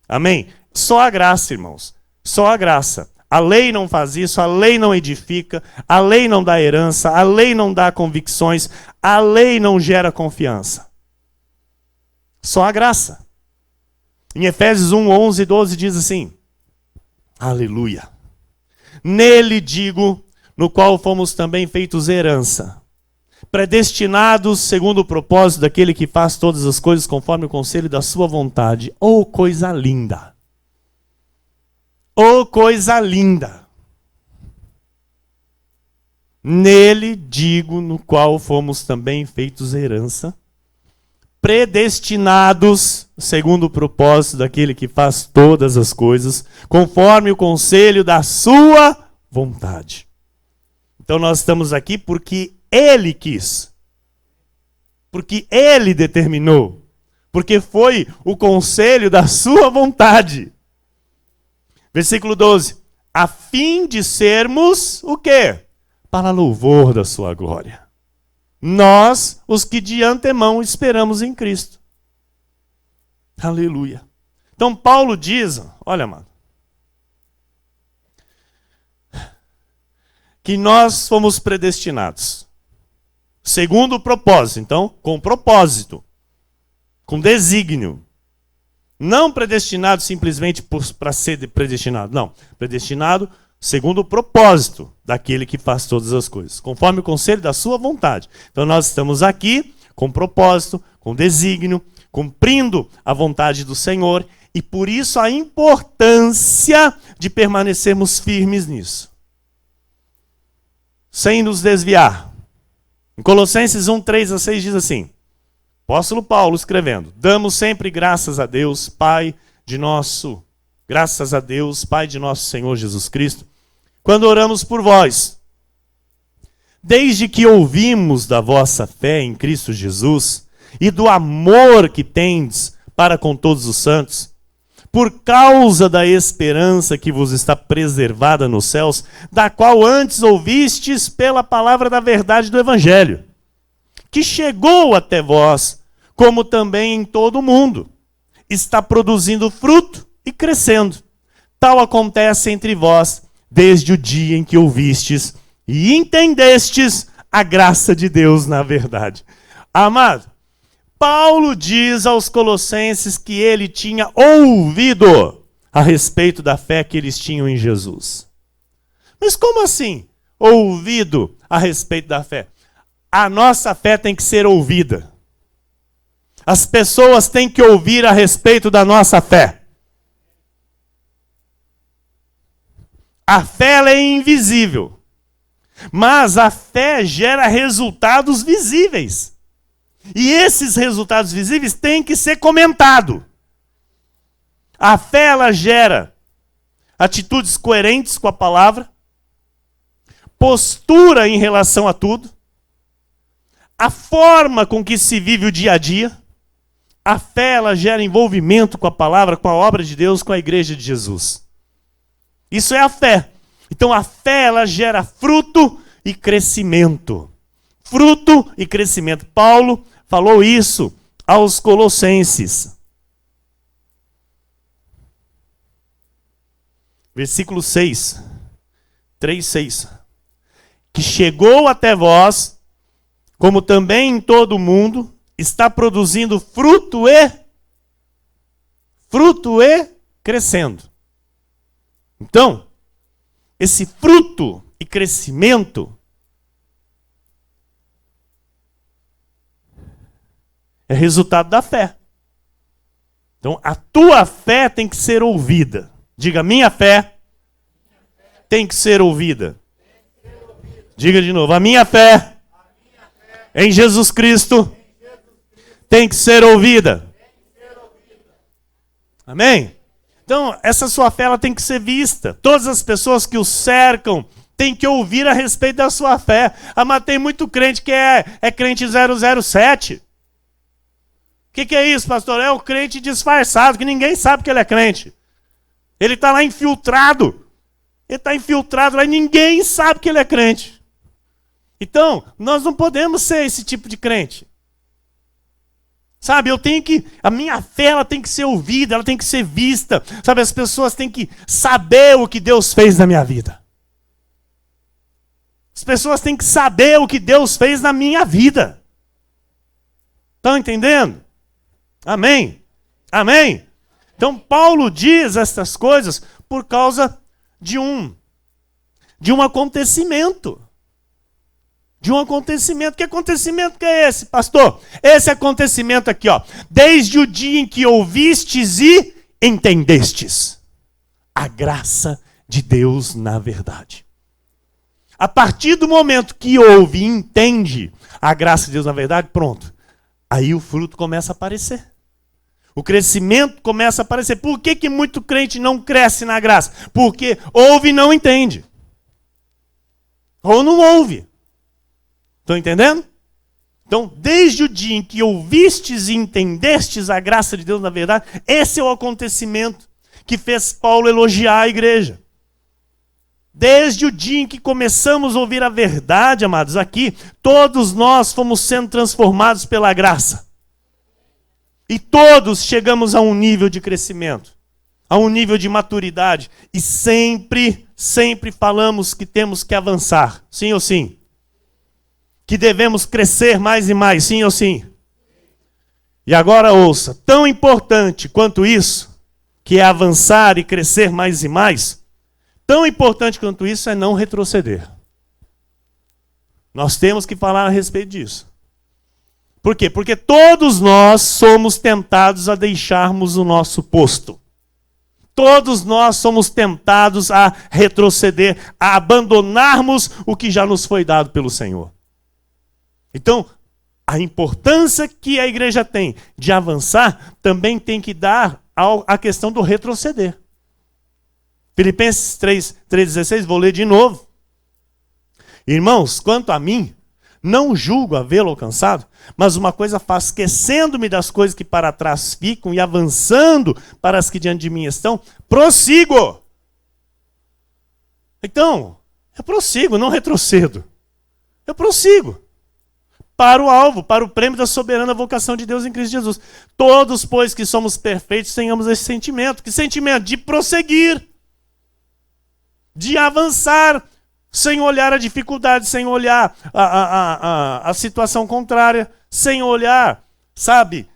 Amém? Só a graça, irmãos. Só a graça. A lei não faz isso, a lei não edifica, a lei não dá herança, a lei não dá convicções, a lei não gera confiança. Só a graça. Em Efésios 1, 11 e 12 diz assim, aleluia. Nele digo, no qual fomos também feitos herança, predestinados segundo o propósito daquele que faz todas as coisas conforme o conselho da sua vontade. Oh, coisa linda! Oh, coisa linda! Nele, digo, no qual fomos também feitos herança, predestinados, segundo o propósito daquele que faz todas as coisas, conforme o conselho da sua vontade. Então nós estamos aqui porque Ele quis, porque Ele determinou, porque foi o conselho da sua vontade. Versículo 12. A fim de sermos o quê? Para louvor da sua glória. Nós, os que de antemão esperamos em Cristo. Aleluia. Então Paulo diz, olha, amado, que nós fomos predestinados. Segundo o propósito. Então, com propósito. Com desígnio. Não predestinado simplesmente para ser predestinado. Não. Predestinado segundo o propósito daquele que faz todas as coisas. Conforme o conselho da sua vontade. Então nós estamos aqui com propósito, com desígnio, cumprindo a vontade do Senhor. E por isso a importância de permanecermos firmes nisso. Sem nos desviar. Em Colossenses 1, 3-6 diz assim. Apóstolo Paulo escrevendo. Damos sempre graças a Deus, Pai de nosso Senhor Jesus Cristo, quando oramos por vós. Desde que ouvimos da vossa fé em Cristo Jesus e do amor que tendes para com todos os santos, por causa da esperança que vos está preservada nos céus, da qual antes ouvistes pela palavra da verdade do Evangelho, que chegou até vós, como também em todo o mundo, está produzindo fruto e crescendo. Tal acontece entre vós, desde o dia em que ouvistes e entendestes a graça de Deus na verdade. Amado, Paulo diz aos colossenses que ele tinha ouvido a respeito da fé que eles tinham em Jesus. Mas como assim? Ouvido a respeito da fé? A nossa fé tem que ser ouvida. As pessoas têm que ouvir a respeito da nossa fé. A fé ela é invisível. Mas a fé gera resultados visíveis. E esses resultados visíveis têm que ser comentados. A fé ela gera atitudes coerentes com a palavra, postura em relação a tudo, a forma com que se vive o dia a dia. A fé ela gera envolvimento com a palavra, com a obra de Deus, com a igreja de Jesus. Isso é a fé. Então a fé ela gera fruto e crescimento. Fruto e crescimento. Paulo falou isso aos colossenses. Versículo 6. 3:6. Que chegou até vós, como também em todo o mundo, está produzindo fruto e crescendo. Então, esse fruto e crescimento é resultado da fé. Então, a tua fé tem que ser ouvida. Diga, minha fé tem que ser ouvida. Diga de novo, a minha fé em Jesus Cristo tem que ser ouvida. Amém? Então, essa sua fé ela tem que ser vista. Todas as pessoas que o cercam têm que ouvir a respeito da sua fé. Mas tem muito crente que é crente 007. O que é isso, pastor? É o crente disfarçado, que ninguém sabe que ele é crente. Ele está lá infiltrado. Ele está infiltrado lá e ninguém sabe que ele é crente. Então, nós não podemos ser esse tipo de crente. Sabe, a minha fé ela tem que ser ouvida, ela tem que ser vista. Sabe, as pessoas têm que saber o que Deus fez na minha vida. As pessoas têm que saber o que Deus fez na minha vida. Estão entendendo? Amém? Amém? Então, Paulo diz estas coisas por causa de um acontecimento. De um acontecimento. Que acontecimento que é esse, pastor? Esse acontecimento aqui, ó. Desde o dia em que ouvistes e entendestes a graça de Deus na verdade. A partir do momento que ouve e entende a graça de Deus na verdade, pronto. Aí o fruto começa a aparecer. O crescimento começa a aparecer. Por que muito crente não cresce na graça? Porque ouve e não entende. Ou não ouve. Estão entendendo? Então, desde o dia em que ouvistes e entendestes a graça de Deus na verdade, esse é o acontecimento que fez Paulo elogiar a igreja. Desde o dia em que começamos a ouvir a verdade, amados, aqui, todos nós fomos sendo transformados pela graça. E todos chegamos a um nível de crescimento, a um nível de maturidade. E sempre falamos que temos que avançar, sim ou sim? Que devemos crescer mais e mais, sim ou sim? E agora ouça, tão importante quanto isso, que é avançar e crescer mais e mais, tão importante quanto isso é não retroceder. Nós temos que falar a respeito disso. Por quê? Porque todos nós somos tentados a deixarmos o nosso posto. Todos nós somos tentados a retroceder, a abandonarmos o que já nos foi dado pelo Senhor. Então, a importância que a igreja tem de avançar também tem que dar à questão do retroceder. Filipenses 3,16, vou ler de novo. Irmãos, quanto a mim, não julgo havê-lo alcançado, mas uma coisa faço, esquecendo-me das coisas que para trás ficam e avançando para as que diante de mim estão, prossigo. Então, eu prossigo, não retrocedo. Eu prossigo. Para o alvo, para o prêmio da soberana vocação de Deus em Cristo Jesus. Todos, pois, que somos perfeitos, tenhamos esse sentimento. Que sentimento? De prosseguir. De avançar, sem olhar a dificuldade, sem olhar a situação contrária, sem olhar, sabe,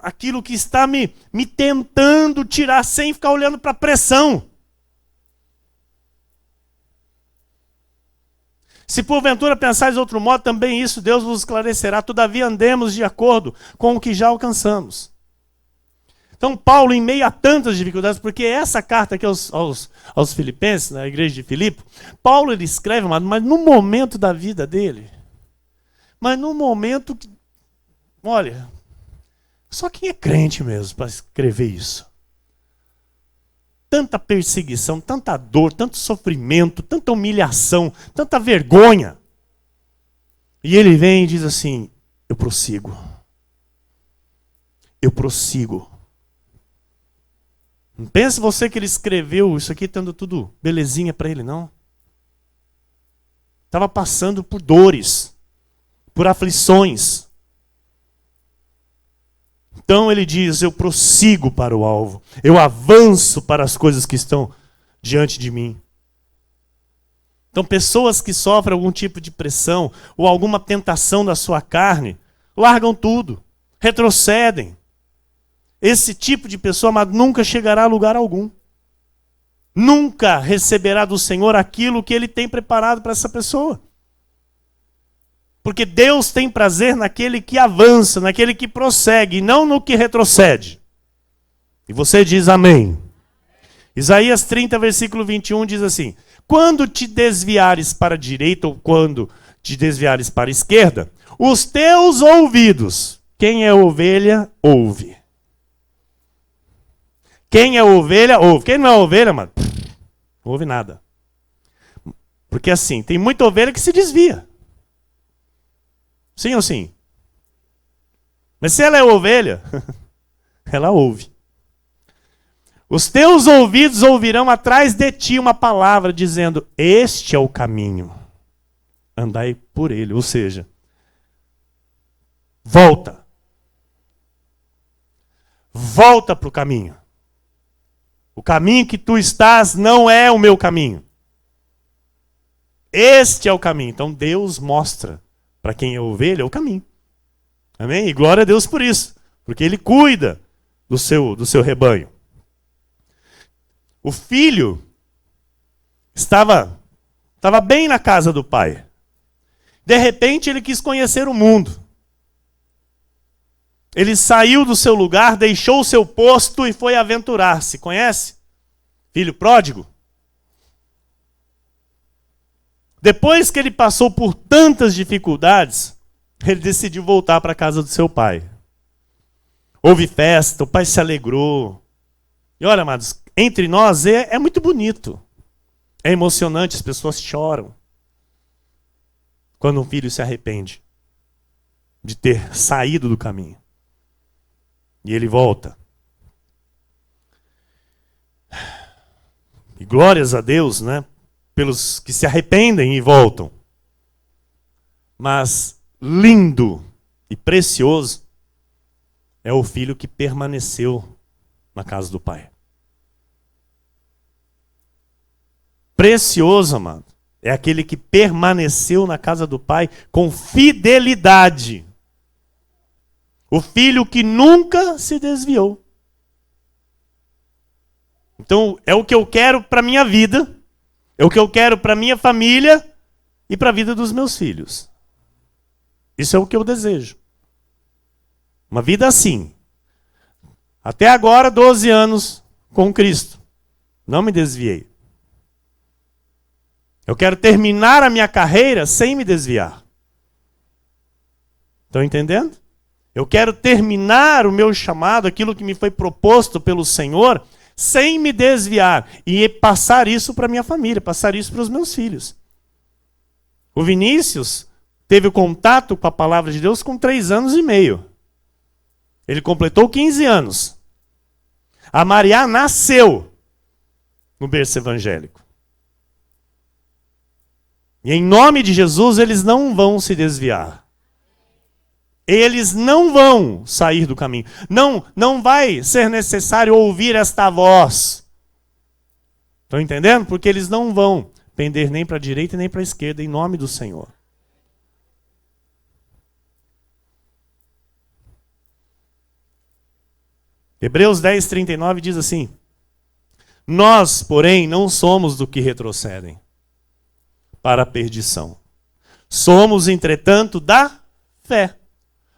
aquilo que está me tentando tirar, sem ficar olhando para a pressão. Se porventura pensares de outro modo, também isso Deus vos esclarecerá. Todavia andemos de acordo com o que já alcançamos. Então Paulo, em meio a tantas dificuldades, porque essa carta aqui aos Filipenses, na igreja de Filipe, Paulo ele escreve, mas no momento da vida dele, mas no momento que, olha, só quem é crente mesmo para escrever isso. Tanta perseguição, tanta dor, tanto sofrimento, tanta humilhação, tanta vergonha. E ele vem e diz assim, eu prossigo. Eu prossigo. Não pense você que ele escreveu isso aqui estando tudo belezinha para ele, não. Estava passando por dores, por aflições. Então ele diz, eu prossigo para o alvo, eu avanço para as coisas que estão diante de mim. Então pessoas que sofrem algum tipo de pressão ou alguma tentação da sua carne, largam tudo, retrocedem. Esse tipo de pessoa, amado, nunca chegará a lugar algum. Nunca receberá do Senhor aquilo que Ele tem preparado para essa pessoa. Porque Deus tem prazer naquele que avança, naquele que prossegue, e não no que retrocede. E você diz amém. Isaías 30, versículo 21 diz assim, quando te desviares para a direita ou quando te desviares para a esquerda, os teus ouvidos, quem é ovelha, ouve. Quem é ovelha, ouve. Quem não é ovelha, mano, não ouve nada. Porque assim, tem muita ovelha que se desvia. Sim ou sim? Mas se ela é ovelha, ela ouve. Os teus ouvidos ouvirão atrás de ti uma palavra dizendo, este é o caminho. Andai por ele. Ou seja, volta. Volta para o caminho. O caminho que tu estás não é o meu caminho. Este é o caminho. Então Deus mostra para quem é ovelha o caminho. Amém? E glória a Deus por isso. Porque Ele cuida do seu rebanho. O filho estava bem na casa do pai. De repente ele quis conhecer o mundo. Ele saiu do seu lugar, deixou o seu posto e foi aventurar-se. Conhece? Filho pródigo. Depois que ele passou por tantas dificuldades, ele decidiu voltar para a casa do seu pai. Houve festa, o pai se alegrou. E olha, amados, entre nós é muito bonito. É emocionante, as pessoas choram quando um filho se arrepende de ter saído do caminho. E ele volta. E glórias a Deus, né? Pelos que se arrependem e voltam. Mas lindo e precioso é o filho que permaneceu na casa do pai. Precioso, amado, é aquele que permaneceu na casa do pai com fidelidade. O filho que nunca se desviou. Então, é o que eu quero para a minha vida, é o que eu quero para a minha família e para a vida dos meus filhos. Isso é o que eu desejo. Uma vida assim. Até agora, 12 anos com Cristo. Não me desviei. Eu quero terminar a minha carreira sem me desviar. Estão entendendo? Eu quero terminar o meu chamado, aquilo que me foi proposto pelo Senhor, sem me desviar. E passar isso para minha família, passar isso para os meus filhos. O Vinícius teve contato com a palavra de Deus com 3 anos e meio. Ele completou 15 anos. A Maria nasceu no berço evangélico. E em nome de Jesus, eles não vão se desviar. Eles não vão sair do caminho. Não vai ser necessário ouvir esta voz. Estão entendendo? Porque eles não vão pender nem para a direita nem para a esquerda, em nome do Senhor. Hebreus 10, 39 diz assim: nós, porém, não somos do que retrocedem para a perdição. Somos, entretanto, da fé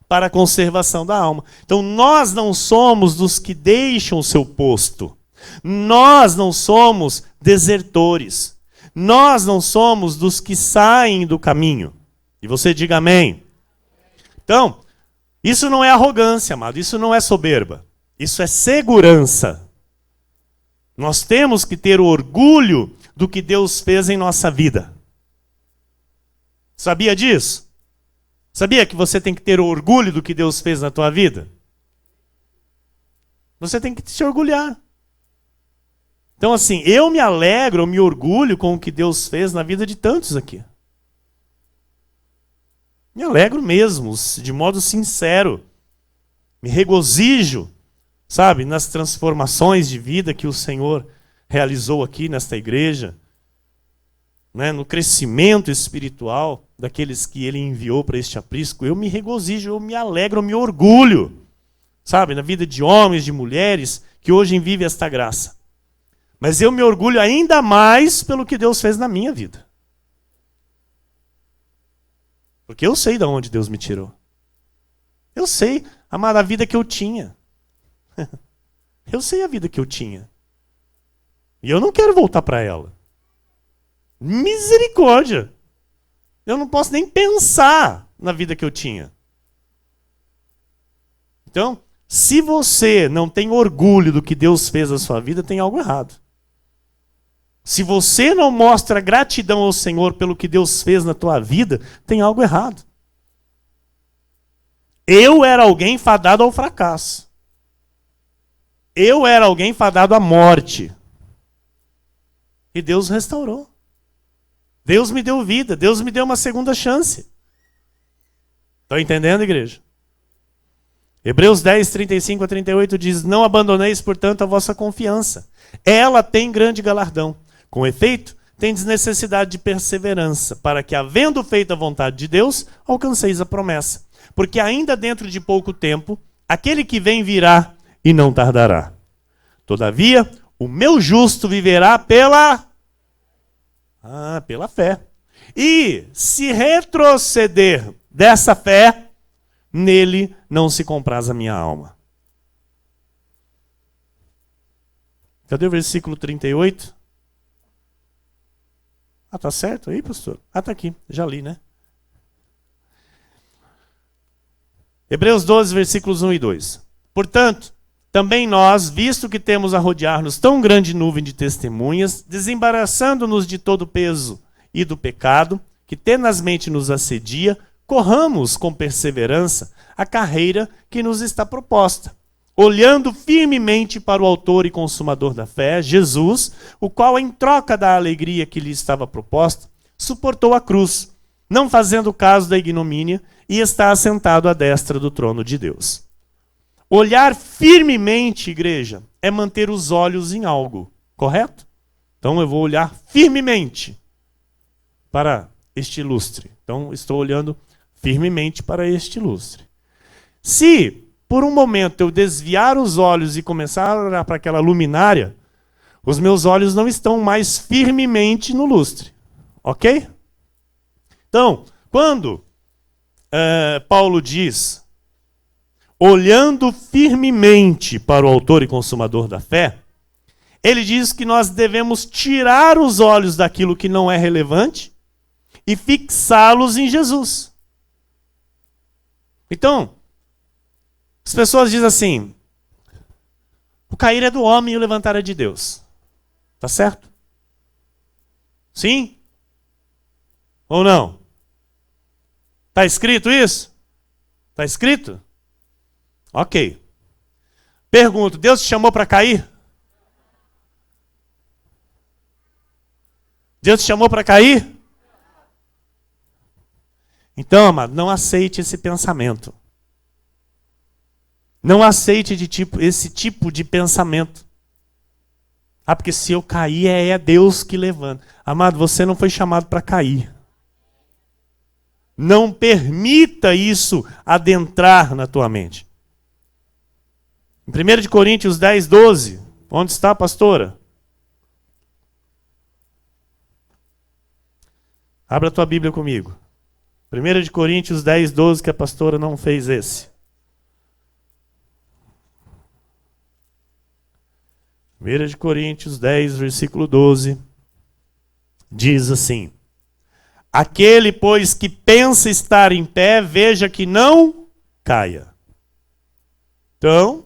para a conservação da alma. Então, nós não somos dos que deixam o seu posto. Nós não somos desertores. Nós não somos dos que saem do caminho. E você diga amém. Então, isso não é arrogância, amado. Isso não é soberba. Isso é segurança. Nós temos que ter o orgulho do que Deus fez em nossa vida. Sabia disso? Sabia que você tem que ter o orgulho do que Deus fez na tua vida? Você tem que se orgulhar. Então assim, eu me alegro, eu me orgulho com o que Deus fez na vida de tantos aqui. Me alegro mesmo, de modo sincero. Me regozijo, sabe, nas transformações de vida que o Senhor realizou aqui nesta igreja. Né, no crescimento espiritual daqueles que Ele enviou para este aprisco, eu me regozijo, eu me alegro, eu me orgulho, sabe, na vida de homens, de mulheres que hoje vivem esta graça. Mas eu me orgulho ainda mais pelo que Deus fez na minha vida. Porque eu sei de onde Deus me tirou. Eu sei, amada, a vida que eu tinha. Eu sei a vida que eu tinha. E eu não quero voltar para ela. Misericórdia! Eu não posso nem pensar na vida que eu tinha. Então, se você não tem orgulho do que Deus fez na sua vida, tem algo errado. Se você não mostra gratidão ao Senhor pelo que Deus fez na tua vida, tem algo errado. Eu era alguém fadado ao fracasso. Eu era alguém fadado à morte. E Deus restaurou. Deus me deu vida, Deus me deu uma segunda chance. Estão entendendo, igreja? Hebreus 10, 35 a 38 diz: não abandoneis, portanto, a vossa confiança. Ela tem grande galardão. Com efeito, tendes necessidade de perseverança, para que, havendo feito a vontade de Deus, alcanceis a promessa. Porque ainda dentro de pouco tempo, aquele que vem virá e não tardará. Todavia, o meu justo viverá pela fé. E se retroceder dessa fé, nele não se compraz a minha alma. Cadê o versículo 38? Ah, tá certo aí, pastor? Ah, tá aqui. Já li, né? Hebreus 12, versículos 1 e 2. Portanto, também nós, visto que temos a rodear-nos tão grande nuvem de testemunhas, desembaraçando-nos de todo o peso e do pecado, que tenazmente nos assedia, corramos com perseverança a carreira que nos está proposta, olhando firmemente para o autor e consumador da fé, Jesus, o qual, em troca da alegria que lhe estava proposta, suportou a cruz, não fazendo caso da ignomínia, e está assentado à destra do trono de Deus. Olhar firmemente, igreja, é manter os olhos em algo, correto? Então eu vou olhar firmemente para este lustre. Então estou olhando firmemente para este lustre. Se por um momento eu desviar os olhos e começar a olhar para aquela luminária, os meus olhos não estão mais firmemente no lustre. Ok? Então, quando Paulo diz, olhando firmemente para o autor e consumador da fé, ele diz que nós devemos tirar os olhos daquilo que não é relevante e fixá-los em Jesus. Então, as pessoas dizem assim, o cair é do homem e o levantar é de Deus. Tá certo? Sim? Ou não? Está escrito isso? Está escrito? Ok. Pergunto, Deus te chamou para cair? Deus te chamou para cair? Então, amado, não aceite esse pensamento. Não aceite esse tipo de pensamento. Ah, porque se eu cair, é Deus que levanta. Amado, você não foi chamado para cair. Não permita isso adentrar na tua mente. Em 1 Coríntios 10, 12. Onde está, pastora? Abra a tua Bíblia comigo. 1 Coríntios 10, 12, que a pastora não fez esse. 1 Coríntios 10, versículo 12. Diz assim: aquele, pois, que pensa estar em pé, veja que não caia. Então,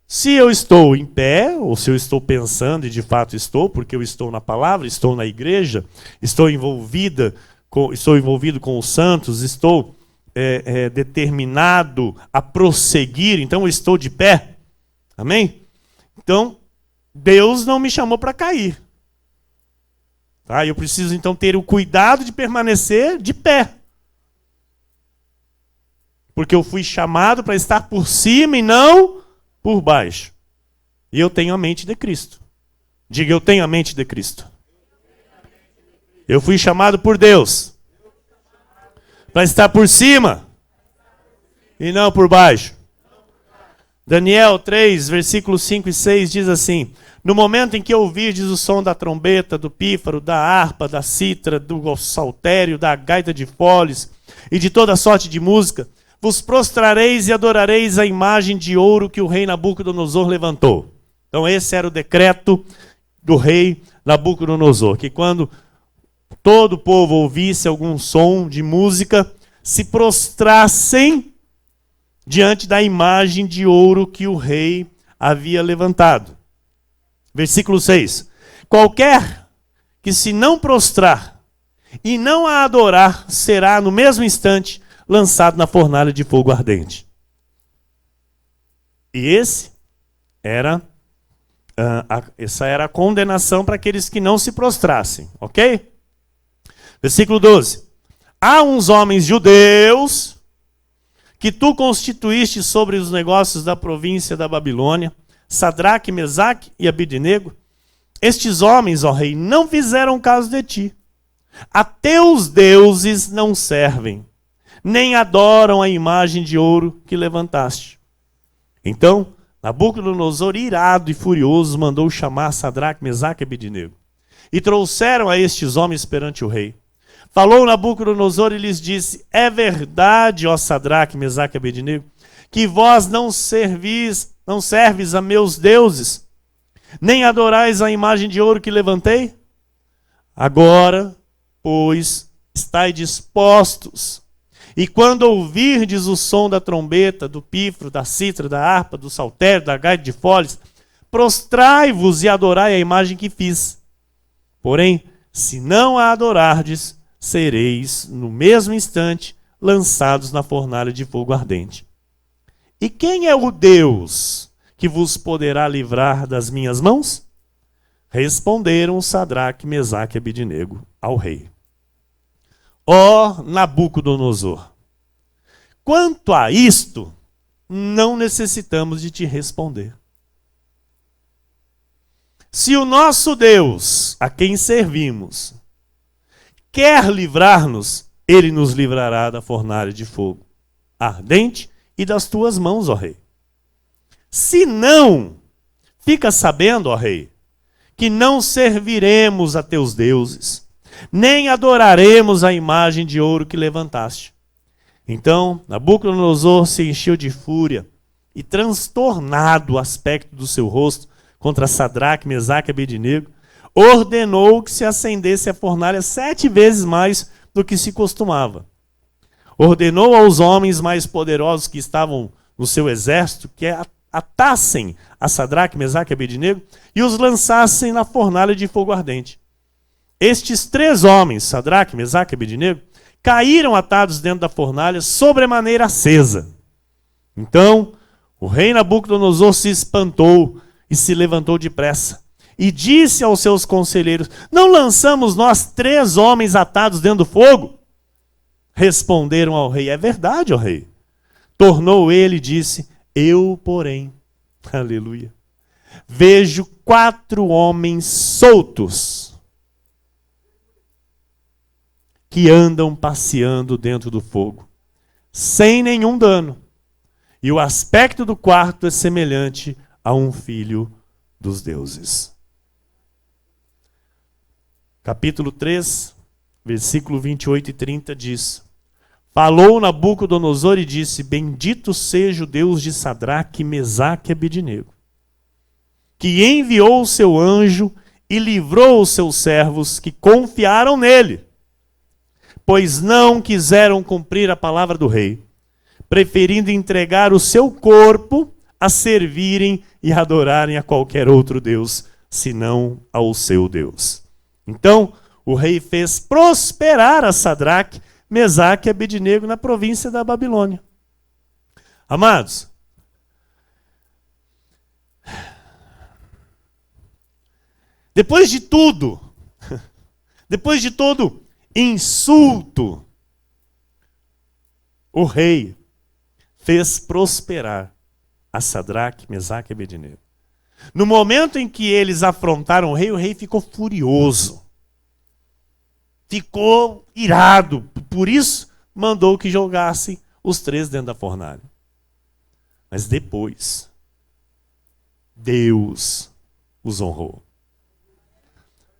se eu estou em pé, ou se eu estou pensando, e de fato estou, porque eu estou na palavra, estou na igreja, estou envolvido com os santos, estou determinado a prosseguir, então eu estou de pé. Amém? Então, Deus não me chamou para cair. Tá? Eu preciso então ter o cuidado de permanecer de pé. Porque eu fui chamado para estar por cima e não por baixo. E eu tenho a mente de Cristo. Diga, eu tenho a mente de Cristo. Eu fui chamado por Deus para estar por cima e não por baixo. Daniel 3, versículos 5 e 6 diz assim: no momento em que ouvirdes o som da trombeta, do pífaro, da harpa, da cítara, do saltério, da gaita de foles e de toda sorte de música, vos prostrareis e adorareis a imagem de ouro que o rei Nabucodonosor levantou. Então esse era o decreto do rei Nabucodonosor, que quando todo o povo ouvisse algum som de música, se prostrassem diante da imagem de ouro que o rei havia levantado. Versículo 6. Qualquer que se não prostrar e não a adorar, será no mesmo instante lançado na fornalha de fogo ardente. E essa era a condenação para aqueles que não se prostrassem, ok? Versículo 12. Há uns homens judeus que tu constituíste sobre os negócios da província da Babilônia, Sadraque, Mesaque e Abidnego. Estes homens, ó rei, não fizeram caso de ti. A teus deuses não servem, nem adoram a imagem de ouro que levantaste. Então, Nabucodonosor, irado e furioso, mandou chamar Sadraque, Mesaque e Abidnego. E trouxeram a estes homens perante o rei. Falou Nabucodonosor e lhes disse: é verdade, ó Sadraque, Mesaque e Abidnego, que vós não serves a meus deuses, nem adorais a imagem de ouro que levantei? Agora pois, estai dispostos. E quando ouvirdes o som da trombeta, do pífaro, da cítara, da harpa, do saltério, da gaita de foles, prostrai-vos e adorai a imagem que fiz. Porém, se não a adorardes, sereis, no mesmo instante, lançados na fornalha de fogo ardente. E quem é o Deus que vos poderá livrar das minhas mãos? Responderam Sadraque, Mesaque e Abednego ao rei. Ó Nabucodonosor, quanto a isto, não necessitamos de te responder. Se o nosso Deus, a quem servimos, quer livrar-nos, ele nos livrará da fornalha de fogo ardente e das tuas mãos, ó rei. Se não, fica sabendo, ó rei, que não serviremos a teus deuses, nem adoraremos a imagem de ouro que levantaste. Então Nabucodonosor se encheu de fúria e, transtornado o aspecto do seu rosto contra Sadraque, Mesaque e Abednego, ordenou que se acendesse a fornalha 7 vezes mais do que se costumava. Ordenou aos homens mais poderosos que estavam no seu exército que atassem a Sadraque, Mesaque e Abednego e os lançassem na fornalha de fogo ardente. Estes 3 homens, Sadraque, Mesaque e Abednego, caíram atados dentro da fornalha, sobremaneira acesa. Então o rei Nabucodonosor se espantou e se levantou depressa. E disse aos seus conselheiros: não lançamos nós 3 homens atados dentro do fogo? Responderam ao rei: é verdade, ó rei. Tornou ele e disse: eu, porém, aleluia, vejo 4 homens soltos que andam passeando dentro do fogo, sem nenhum dano. E o aspecto do quarto é semelhante a um filho dos deuses. Capítulo 3, versículo 28 e 30 diz: falou Nabucodonosor e disse: bendito seja o Deus de Sadraque, Mesaque e Abednego, que enviou o seu anjo e livrou os seus servos que confiaram nele, pois não quiseram cumprir a palavra do rei, preferindo entregar o seu corpo a servirem e adorarem a qualquer outro Deus, senão ao seu Deus. Então o rei fez prosperar a Sadraque, Mesaque e Abednego na província da Babilônia. Amados, depois de tudo, depois de todo insulto, o rei fez prosperar a Sadraque, Mesaque e Abednego. No momento em que eles afrontaram o rei ficou furioso. Ficou irado. Por isso, mandou que jogassem os 3 dentro da fornalha. Mas depois, Deus os honrou.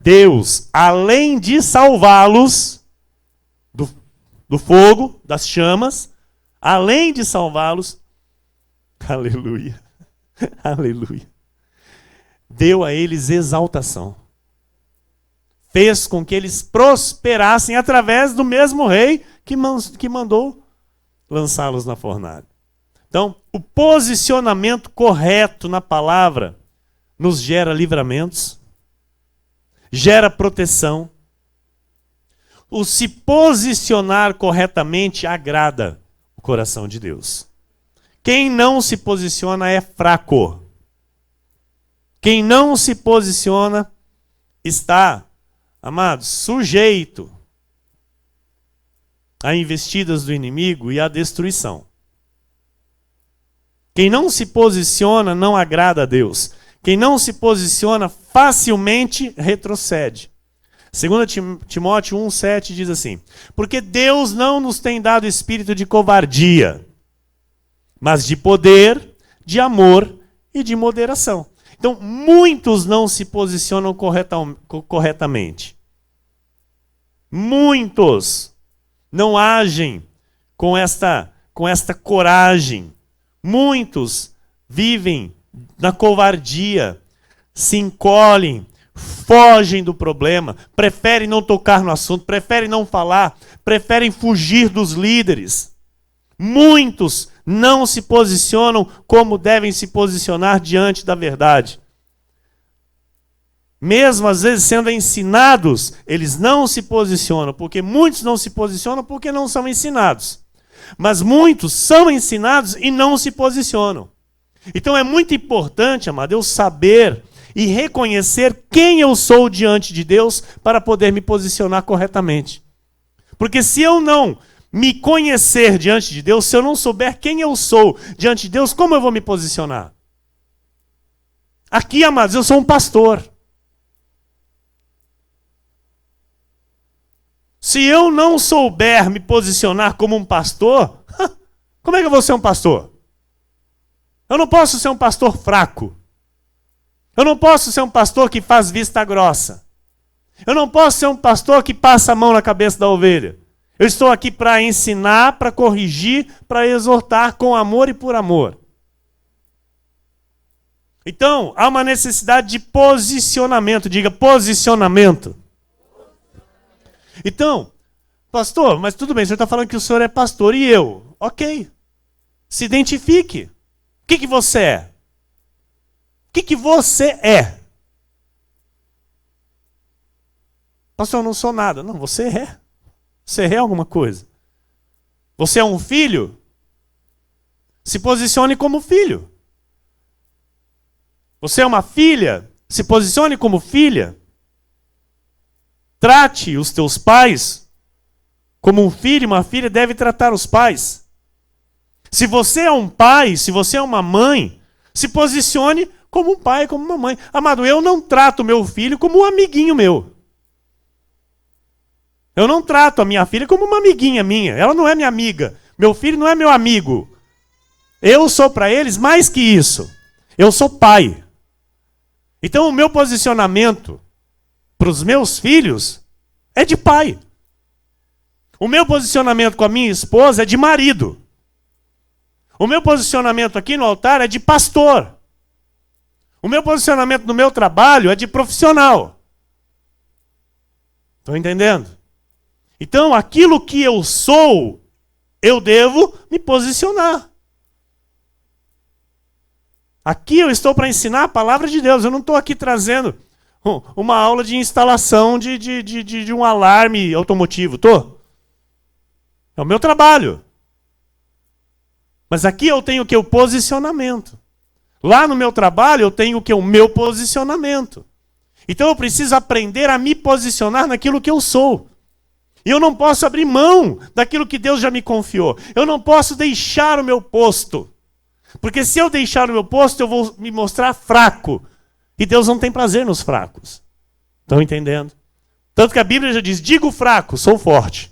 Deus, além de salvá-los do fogo, das chamas, além de salvá-los, aleluia, aleluia, deu a eles exaltação. Fez com que eles prosperassem através do mesmo rei que mandou lançá-los na fornalha. Então, o posicionamento correto na palavra nos gera livramentos, gera proteção. O se posicionar corretamente agrada o coração de Deus. Quem não se posiciona é fraco. Quem não se posiciona está, amados, sujeito a investidas do inimigo e à destruição. Quem não se posiciona não agrada a Deus. Quem não se posiciona facilmente retrocede. 2 Timóteo 1,7 diz assim: porque Deus não nos tem dado espírito de covardia, mas de poder, de amor e de moderação. Então, muitos não se posicionam corretamente. Muitos não agem com esta coragem. Muitos vivem na covardia, se encolhem, fogem do problema, preferem não tocar no assunto, preferem não falar, preferem fugir dos líderes. Muitos não se posicionam como devem se posicionar diante da verdade. Mesmo às vezes sendo ensinados, eles não se posicionam, porque muitos não se posicionam porque não são ensinados. Mas muitos são ensinados e não se posicionam. Então é muito importante, amado, eu saber e reconhecer quem eu sou diante de Deus para poder me posicionar corretamente. Porque se eu não me conhecer diante de Deus, se eu não souber quem eu sou diante de Deus, como eu vou me posicionar? Aqui, amados, eu sou um pastor. Se eu não souber me posicionar como um pastor, como é que eu vou ser um pastor? Eu não posso ser um pastor fraco. Eu não posso ser um pastor que faz vista grossa. Eu não posso ser um pastor que passa a mão na cabeça da ovelha. Eu estou aqui para ensinar, para corrigir, para exortar com amor e por amor. Então, há uma necessidade de posicionamento. Diga, posicionamento. Então, pastor, mas tudo bem, o senhor está falando que o senhor é pastor e eu. Ok. Se identifique. O que você é? O que você é? Pastor, eu não sou nada. Não, você é. Você é alguma coisa. Você é um filho? Se posicione como filho. Você é uma filha? Se posicione como filha. Trate os teus pais como um filho e uma filha deve tratar os pais. Se você é um pai, se você é uma mãe, se posicione como um pai, como uma mãe. Amado, eu não trato meu filho como um amiguinho meu. Eu não trato a minha filha como uma amiguinha minha. Ela não é minha amiga. Meu filho não é meu amigo. Eu sou para eles mais que isso. Eu sou pai. Então o meu posicionamento para os meus filhos é de pai. O meu posicionamento com a minha esposa é de marido. O meu posicionamento aqui no altar é de pastor. O meu posicionamento no meu trabalho é de profissional. Estão entendendo? Então, aquilo que eu sou, eu devo me posicionar. Aqui eu estou para ensinar a palavra de Deus. Eu não estou aqui trazendo uma aula de instalação de um alarme automotivo. Estou? É o meu trabalho. Mas aqui eu tenho o que? O posicionamento. Lá no meu trabalho eu tenho o que? O meu posicionamento. Então eu preciso aprender a me posicionar naquilo que eu sou. E eu não posso abrir mão daquilo que Deus já me confiou. Eu não posso deixar o meu posto. Porque se eu deixar o meu posto, eu vou me mostrar fraco. E Deus não tem prazer nos fracos. Estão entendendo? Tanto que a Bíblia já diz, digo fraco, sou forte.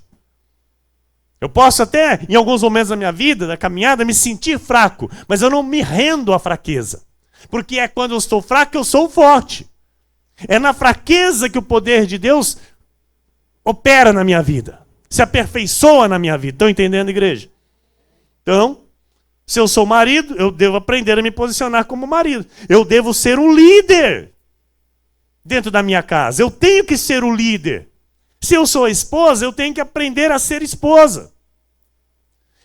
Eu posso até, em alguns momentos da minha vida, da caminhada, me sentir fraco. Mas eu não me rendo à fraqueza. Porque é quando eu estou fraco que eu sou forte. É na fraqueza que o poder de Deus opera na minha vida. Se aperfeiçoa na minha vida. Estão entendendo, igreja? Então, se eu sou marido, eu devo aprender a me posicionar como marido. Eu devo ser um líder dentro da minha casa. Eu tenho que ser o líder. Se eu sou a esposa, eu tenho que aprender a ser esposa.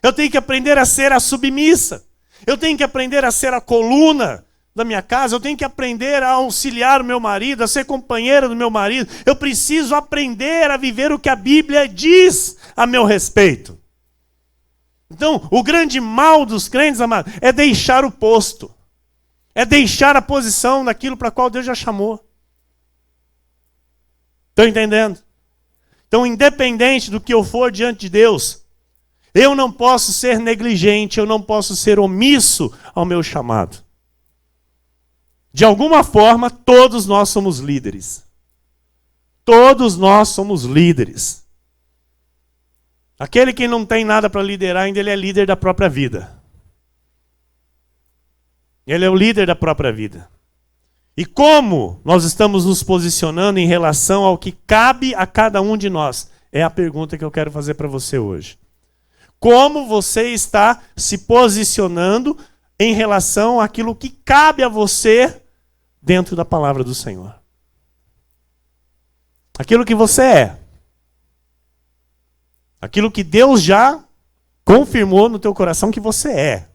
Eu tenho que aprender a ser a submissa. Eu tenho que aprender a ser a coluna da minha casa. Eu tenho que aprender a auxiliar o meu marido, a ser companheira do meu marido. Eu preciso aprender a viver o que a Bíblia diz a meu respeito. Então, o grande mal dos crentes, amado, é deixar o posto. É deixar a posição daquilo para a qual Deus já chamou. Estão entendendo? Então, independente do que eu for diante de Deus, eu não posso ser negligente, eu não posso ser omisso ao meu chamado. De alguma forma, todos nós somos líderes. Todos nós somos líderes. Aquele que não tem nada para liderar, ainda ele é líder da própria vida. Ele é o líder da própria vida. E como nós estamos nos posicionando em relação ao que cabe a cada um de nós? É a pergunta que eu quero fazer para você hoje. Como você está se posicionando em relação àquilo que cabe a você dentro da palavra do Senhor? Aquilo que você é. Aquilo que Deus já confirmou no teu coração que você é.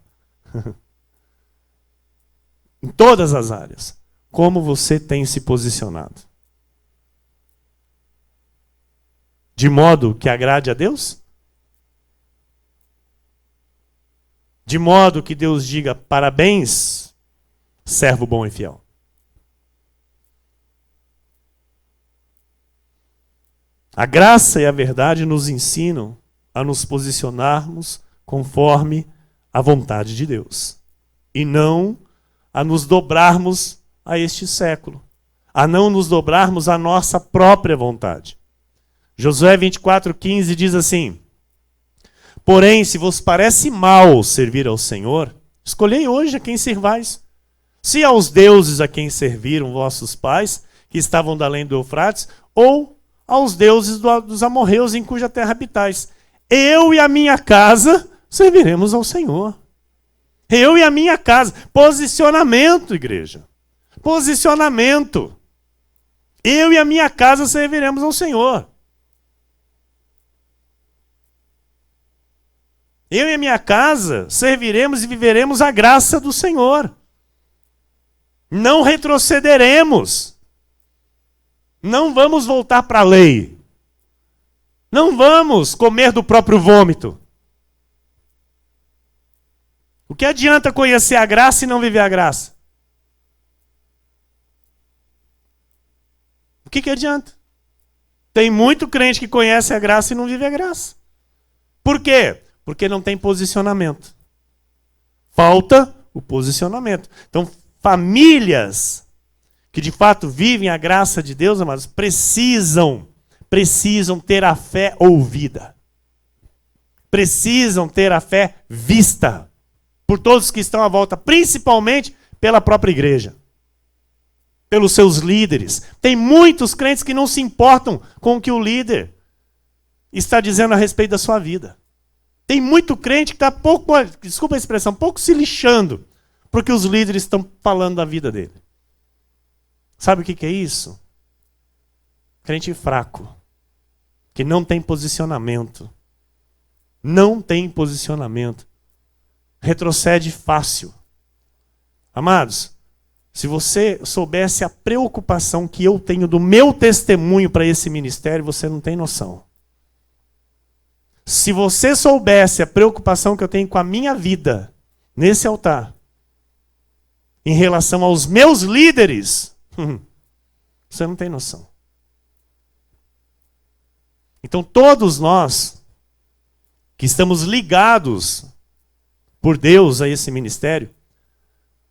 Em todas as áreas. Como você tem se posicionado? De modo que agrade a Deus? De modo que Deus diga: parabéns, servo bom e fiel. A graça e a verdade nos ensinam a nos posicionarmos conforme a vontade de Deus. E não a nos dobrarmos a este século. A não nos dobrarmos à nossa própria vontade. Josué 24:15 diz assim: porém, se vos parece mal servir ao Senhor, escolhei hoje a quem servais. Se aos deuses a quem serviram vossos pais, que estavam da além do Eufrates, ou aos deuses dos amorreus em cuja terra habitais. Eu e a minha casa serviremos ao Senhor. Eu e a minha casa. Posicionamento, igreja. Posicionamento. Eu e a minha casa serviremos ao Senhor. Eu e a minha casa serviremos e viveremos a graça do Senhor. Não retrocederemos. Não vamos voltar para a lei. Não vamos comer do próprio vômito. O que adianta conhecer a graça e não viver a graça? O que adianta? Tem muito crente que conhece a graça e não vive a graça. Por quê? Porque não tem posicionamento. Falta o posicionamento. Então, famílias que de fato vivem a graça de Deus, amados, precisam ter a fé ouvida. Precisam ter a fé vista por todos que estão à volta, principalmente pela própria igreja, pelos seus líderes. Tem muitos crentes que não se importam com o que o líder está dizendo a respeito da sua vida. Tem muito crente que está pouco, desculpa a expressão, pouco se lixando porque os líderes estão falando da vida dele. Sabe o que é isso? Crente fraco, que não tem posicionamento. Não tem posicionamento. Retrocede fácil. Amados, se você soubesse a preocupação que eu tenho do meu testemunho para esse ministério, você não tem noção. Se você soubesse a preocupação que eu tenho com a minha vida nesse altar, em relação aos meus líderes, você não tem noção. Então todos nós que estamos ligados por Deus a esse ministério,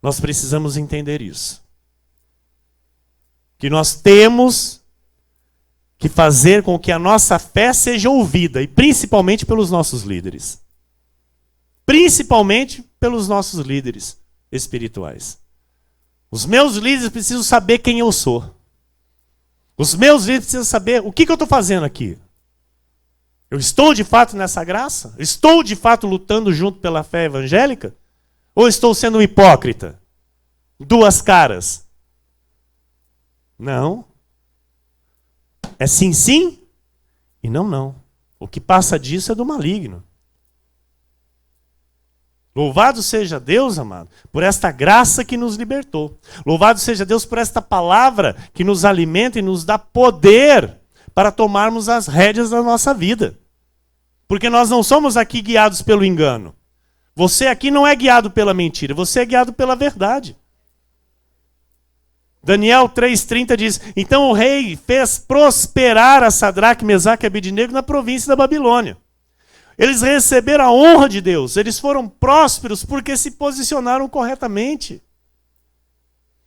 nós precisamos entender isso. Que nós temos que fazer com que a nossa fé seja ouvida, e principalmente pelos nossos líderes. Principalmente pelos nossos líderes espirituais. Os meus líderes precisam saber quem eu sou. Os meus líderes precisam saber o que eu estou fazendo aqui. Eu estou de fato nessa graça? Estou de fato lutando junto pela fé evangélica? Ou estou sendo um hipócrita? Duas caras? Não. É sim, sim e não, não. O que passa disso é do maligno. Louvado seja Deus, amado, por esta graça que nos libertou. Louvado seja Deus por esta palavra que nos alimenta e nos dá poder para tomarmos as rédeas da nossa vida. Porque nós não somos aqui guiados pelo engano. Você aqui não é guiado pela mentira, você é guiado pela verdade. Daniel 3,30 diz: então o rei fez prosperar a Sadraque, Mesaque e Abednego na província da Babilônia. Eles receberam a honra de Deus, eles foram prósperos porque se posicionaram corretamente.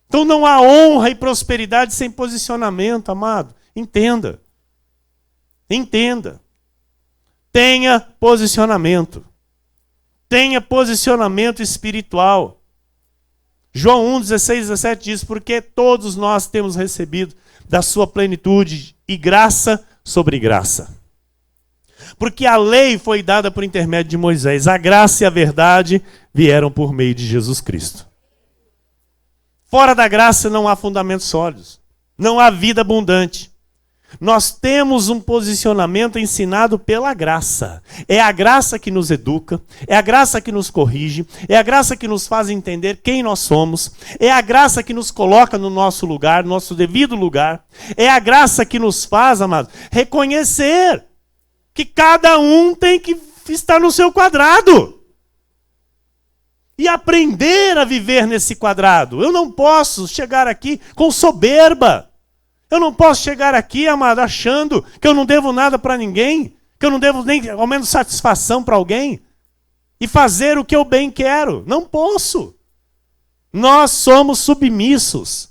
Então não há honra e prosperidade sem posicionamento, amado. Entenda. Entenda. Tenha posicionamento. Tenha posicionamento espiritual. João 1, 16, 17 diz: porque todos nós temos recebido da sua plenitude e graça sobre graça. Porque a lei foi dada por intermédio de Moisés, a graça e a verdade vieram por meio de Jesus Cristo. Fora da graça não há fundamentos sólidos, não há vida abundante. Nós temos um posicionamento ensinado pela graça. É a graça que nos educa, é a graça que nos corrige, é a graça que nos faz entender quem nós somos, é a graça que nos coloca no nosso lugar, no nosso devido lugar, é a graça que nos faz, amados, reconhecer que cada um tem que estar no seu quadrado e aprender a viver nesse quadrado. Eu não posso chegar aqui com soberba. Eu não posso chegar aqui, amado, achando que eu não devo nada para ninguém, que eu não devo nem ao menos satisfação para alguém, e fazer o que eu bem quero. Não posso. Nós somos submissos.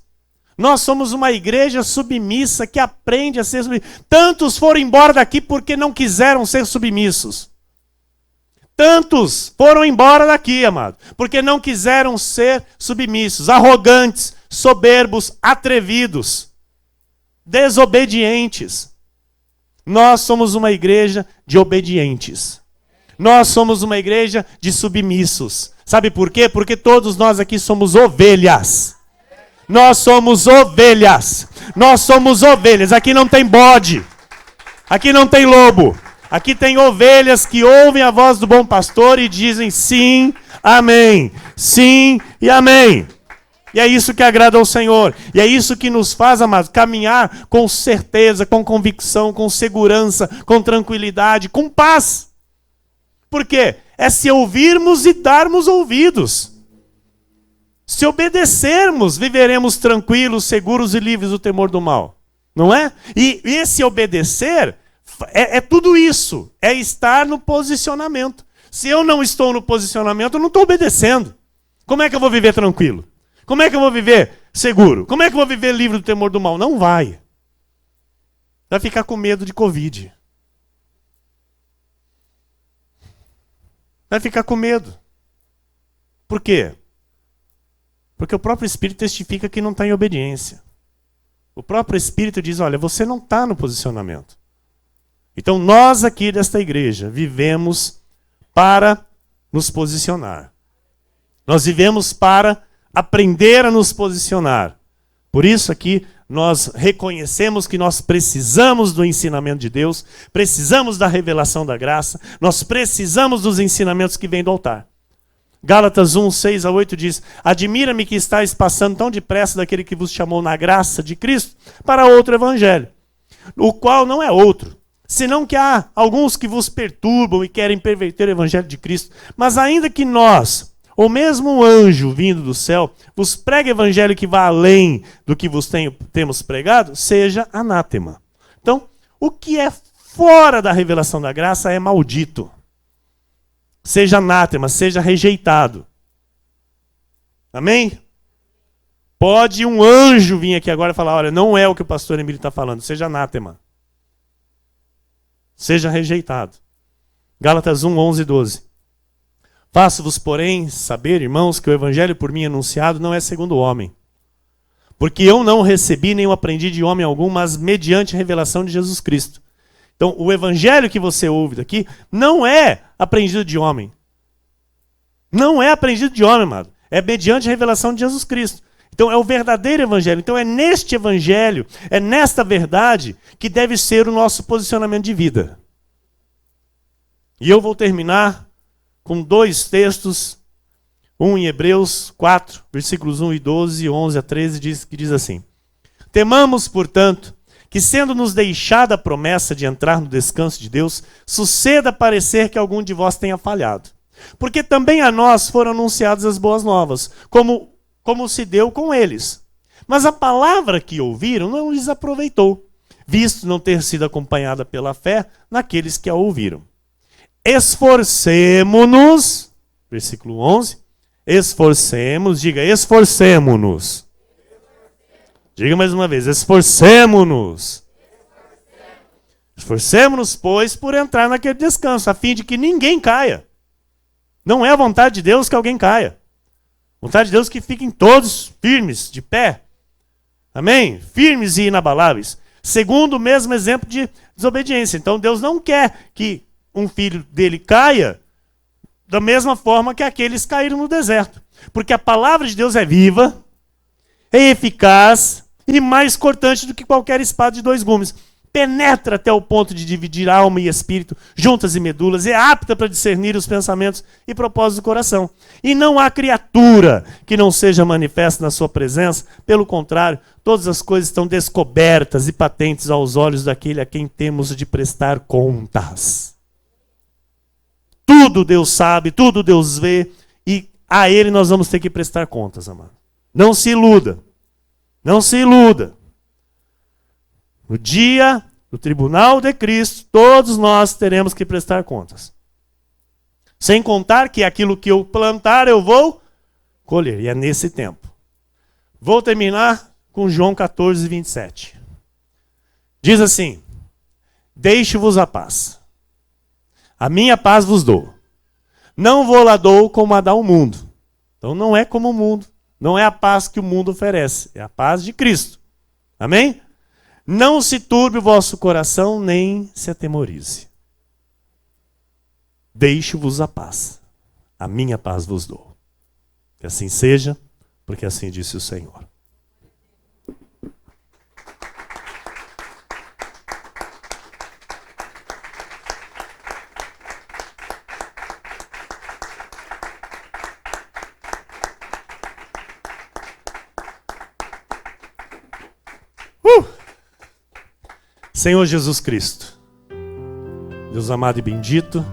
Nós somos uma igreja submissa que aprende a ser submissa. Tantos foram embora daqui porque não quiseram ser submissos. Tantos foram embora daqui, amado, porque não quiseram ser submissos, arrogantes, soberbos, atrevidos, desobedientes. Nós somos uma igreja de obedientes. Nós somos uma igreja de submissos. Sabe por quê? Porque todos nós aqui somos ovelhas. Nós somos ovelhas. Nós somos ovelhas. Aqui não tem bode. Aqui não tem lobo. Aqui tem ovelhas que ouvem a voz do bom pastor e dizem sim, amém. Sim e amém. E é isso que agrada ao Senhor. E é isso que nos faz, amados, caminhar com certeza, com convicção, com segurança, com tranquilidade, com paz. Por quê? É se ouvirmos e darmos ouvidos. Se obedecermos, viveremos tranquilos, seguros e livres do temor do mal. Não é? E esse obedecer é tudo isso. É estar no posicionamento. Se eu não estou no posicionamento, eu não estou obedecendo. Como é que eu vou viver tranquilo? Como é que eu vou viver seguro? Como é que eu vou viver livre do temor do mal? Não vai. Vai ficar com medo de Covid. Vai ficar com medo. Por quê? Porque o próprio Espírito testifica que não está em obediência. O próprio Espírito diz, olha, você não está no posicionamento. Então nós aqui desta igreja vivemos para nos posicionar. Nós vivemos para aprender a nos posicionar. Por isso aqui nós reconhecemos que nós precisamos do ensinamento de Deus, precisamos da revelação da graça, nós precisamos dos ensinamentos que vêm do altar. Gálatas 1, 6 a 8 diz, admira-me que estáis passando tão depressa daquele que vos chamou na graça de Cristo para outro evangelho, o qual não é outro, senão que há alguns que vos perturbam e querem perverter o evangelho de Cristo, mas ainda que nós, ou mesmo um anjo vindo do céu, vos prega evangelho que vá além do que vos temos pregado, seja anátema. Então, o que é fora da revelação da graça é maldito. Seja anátema, seja rejeitado. Amém? Pode um anjo vir aqui agora e falar, olha, não é o que o pastor Emílio está falando, seja anátema. Seja rejeitado. Gálatas 1, 11 e 12. Faço-vos, porém, saber, irmãos, que o evangelho por mim anunciado não é segundo o homem. Porque eu não recebi nem o aprendi de homem algum, mas mediante a revelação de Jesus Cristo. Então, o evangelho que você ouve daqui não é aprendido de homem. Não é aprendido de homem, amado. É mediante a revelação de Jesus Cristo. Então, é o verdadeiro evangelho. Então, é neste evangelho, é nesta verdade que deve ser o nosso posicionamento de vida. E eu vou terminar com dois textos, um em Hebreus 4, versículos 1 e 12, 11 a 13, que diz assim: temamos, portanto, que sendo-nos deixada a promessa de entrar no descanso de Deus, suceda parecer que algum de vós tenha falhado. Porque também a nós foram anunciadas as boas novas, como se deu com eles. Mas a palavra que ouviram não lhes aproveitou, visto não ter sido acompanhada pela fé naqueles que a ouviram. Esforcemo-nos, versículo 11, diga esforcemo-nos. Diga mais uma vez, esforcemo-nos. Esforcemo-nos, pois, por entrar naquele descanso, a fim de que ninguém caia. Não é a vontade de Deus que alguém caia. A vontade de Deus é que fiquem todos firmes, de pé. Amém? Firmes e inabaláveis. Segundo o mesmo exemplo de desobediência. Então Deus não quer que um filho dele caia da mesma forma que aqueles caíram no deserto. Porque a palavra de Deus é viva, é eficaz e mais cortante do que qualquer espada de dois gumes. penetra até o ponto de dividir alma e espírito, juntas e medulas, e é apta para discernir os pensamentos e propósitos do coração. E não há criatura que não seja manifesta na sua presença, pelo contrário, todas as coisas estão descobertas e patentes aos olhos daquele a quem temos de prestar contas. Tudo Deus sabe, tudo Deus vê, e a Ele nós vamos ter que prestar contas, amado. Não se iluda. Não se iluda. No dia do tribunal de Cristo, todos nós teremos que prestar contas. Sem contar que aquilo que eu plantar, eu vou colher. E é nesse tempo. Vou terminar com João 14, 27. Diz assim: deixe-vos a paz. A minha paz vos dou. Não vou lá dou como a dá o mundo. Então não é como o mundo. Não é a paz que o mundo oferece. É a paz de Cristo. Amém? Não se turbe o vosso coração, nem se atemorize. Deixe-vos a paz. A minha paz vos dou. Que assim seja, porque assim disse o Senhor. Senhor Jesus Cristo, Deus amado e bendito,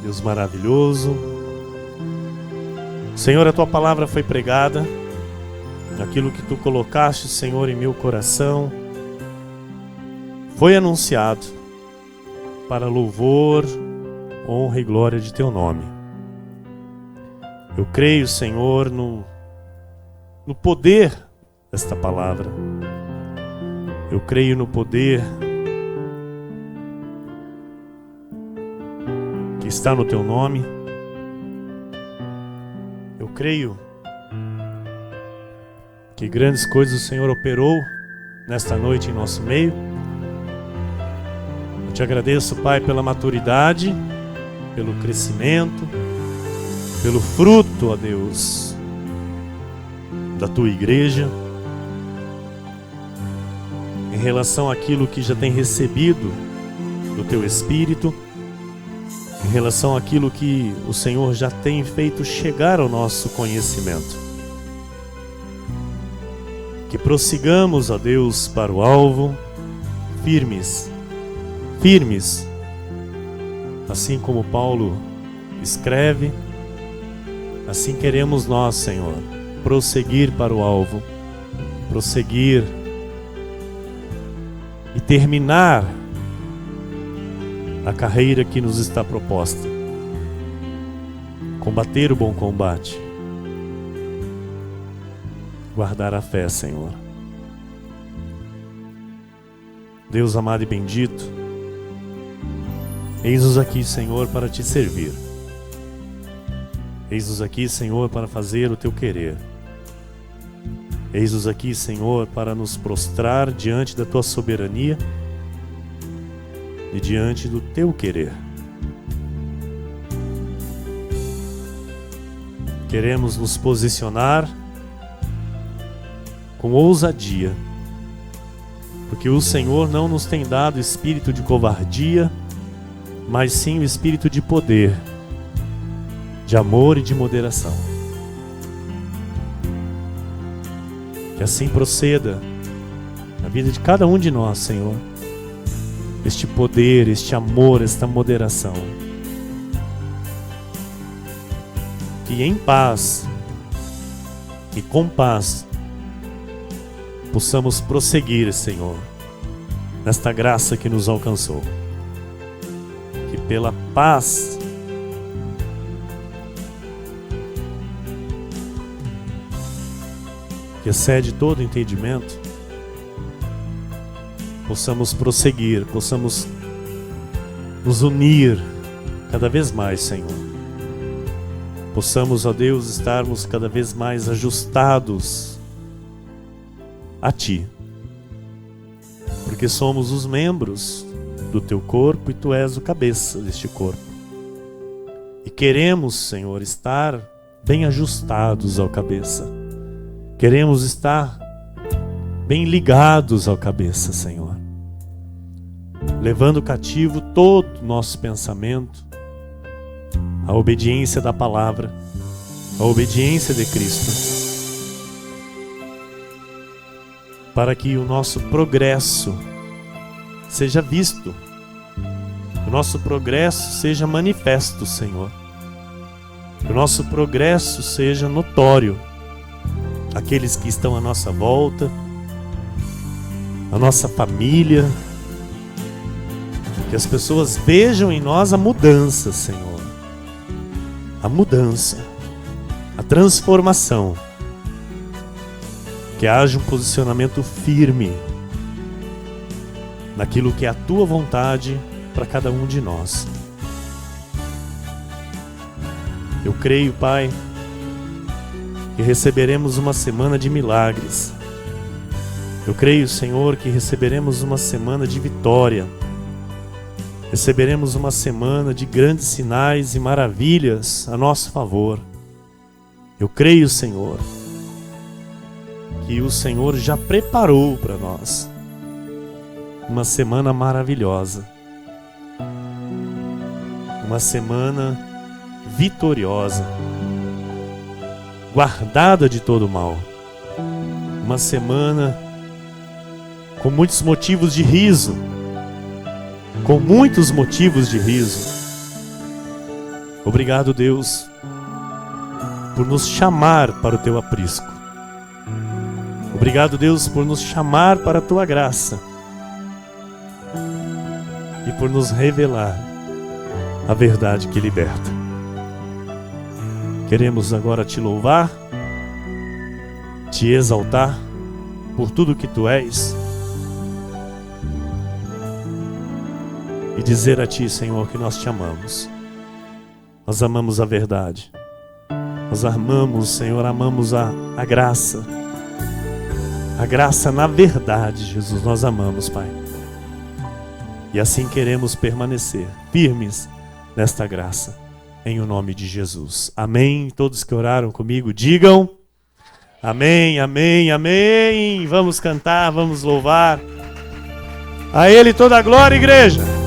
Deus maravilhoso. Senhor, a Tua palavra foi pregada, aquilo que Tu colocaste, Senhor, em meu coração, foi anunciado para louvor, honra e glória de Teu nome. Eu creio, Senhor, no poder desta palavra. Eu creio no poder que está no Teu nome. Eu creio que grandes coisas o Senhor operou nesta noite em nosso meio. Eu Te agradeço, Pai, pela maturidade, pelo crescimento, pelo fruto, ó Deus, da Tua igreja. Em relação àquilo que já tem recebido do Teu Espírito, em relação àquilo que o Senhor já tem feito chegar ao nosso conhecimento. Que prossigamos, ó Deus, para o alvo, firmes, firmes, assim como Paulo escreve, assim queremos nós, Senhor, prosseguir para o alvo, prosseguir e terminar a carreira que nos está proposta. Combater o bom combate. Guardar a fé, Senhor. Deus amado e bendito, eis-nos aqui, Senhor, para Te servir. Eis-nos aqui, Senhor, para fazer o Teu querer. Eis-nos aqui, Senhor, para nos prostrar diante da Tua soberania e diante do Teu querer. Queremos nos posicionar com ousadia, porque o Senhor não nos tem dado espírito de covardia, mas sim o espírito de poder, de amor e de moderação. Que assim proceda na vida de cada um de nós, Senhor, este poder, este amor, esta moderação. Que em paz e com paz possamos prosseguir, Senhor, nesta graça que nos alcançou. Que pela paz que excede todo entendimento, possamos prosseguir, possamos nos unir cada vez mais, Senhor. Possamos, ó Deus, estarmos cada vez mais ajustados a Ti, porque somos os membros do Teu corpo e Tu és o cabeça deste corpo. E queremos, Senhor, estar bem ajustados ao cabeça. Queremos estar bem ligados ao cabeça, Senhor. levando cativo todo o nosso pensamento à obediência da palavra, à obediência de Cristo, para que o nosso progresso seja visto, o nosso progresso seja manifesto, Senhor, que o nosso progresso seja notório àqueles que estão à nossa volta, à nossa família, que as pessoas vejam em nós a mudança, Senhor, a mudança, a transformação, que haja um posicionamento firme naquilo que é a Tua vontade para cada um de nós. Eu creio, Pai, que receberemos uma semana de milagres. Eu creio, Senhor, que receberemos uma semana de vitória. Receberemos uma semana de grandes sinais e maravilhas a nosso favor. Eu creio, Senhor, que o Senhor já preparou para nós uma semana maravilhosa, uma semana vitoriosa, guardada de todo mal, uma semana com muitos motivos de riso, com muitos motivos de riso. Obrigado, Deus, por nos chamar para o Teu aprisco. Obrigado, Deus, por nos chamar para a Tua graça e por nos revelar a verdade que liberta. Queremos agora Te louvar, Te exaltar por tudo que Tu és e dizer a Ti, Senhor, que nós Te amamos. Nós amamos a verdade. Nós amamos, Senhor, amamos a graça. A graça na verdade, Jesus, nós amamos, Pai. E assim queremos permanecer firmes nesta graça, em o nome de Jesus. Amém. Todos que oraram comigo, digam amém, amém, amém. Vamos cantar, vamos louvar. A Ele toda a glória, igreja.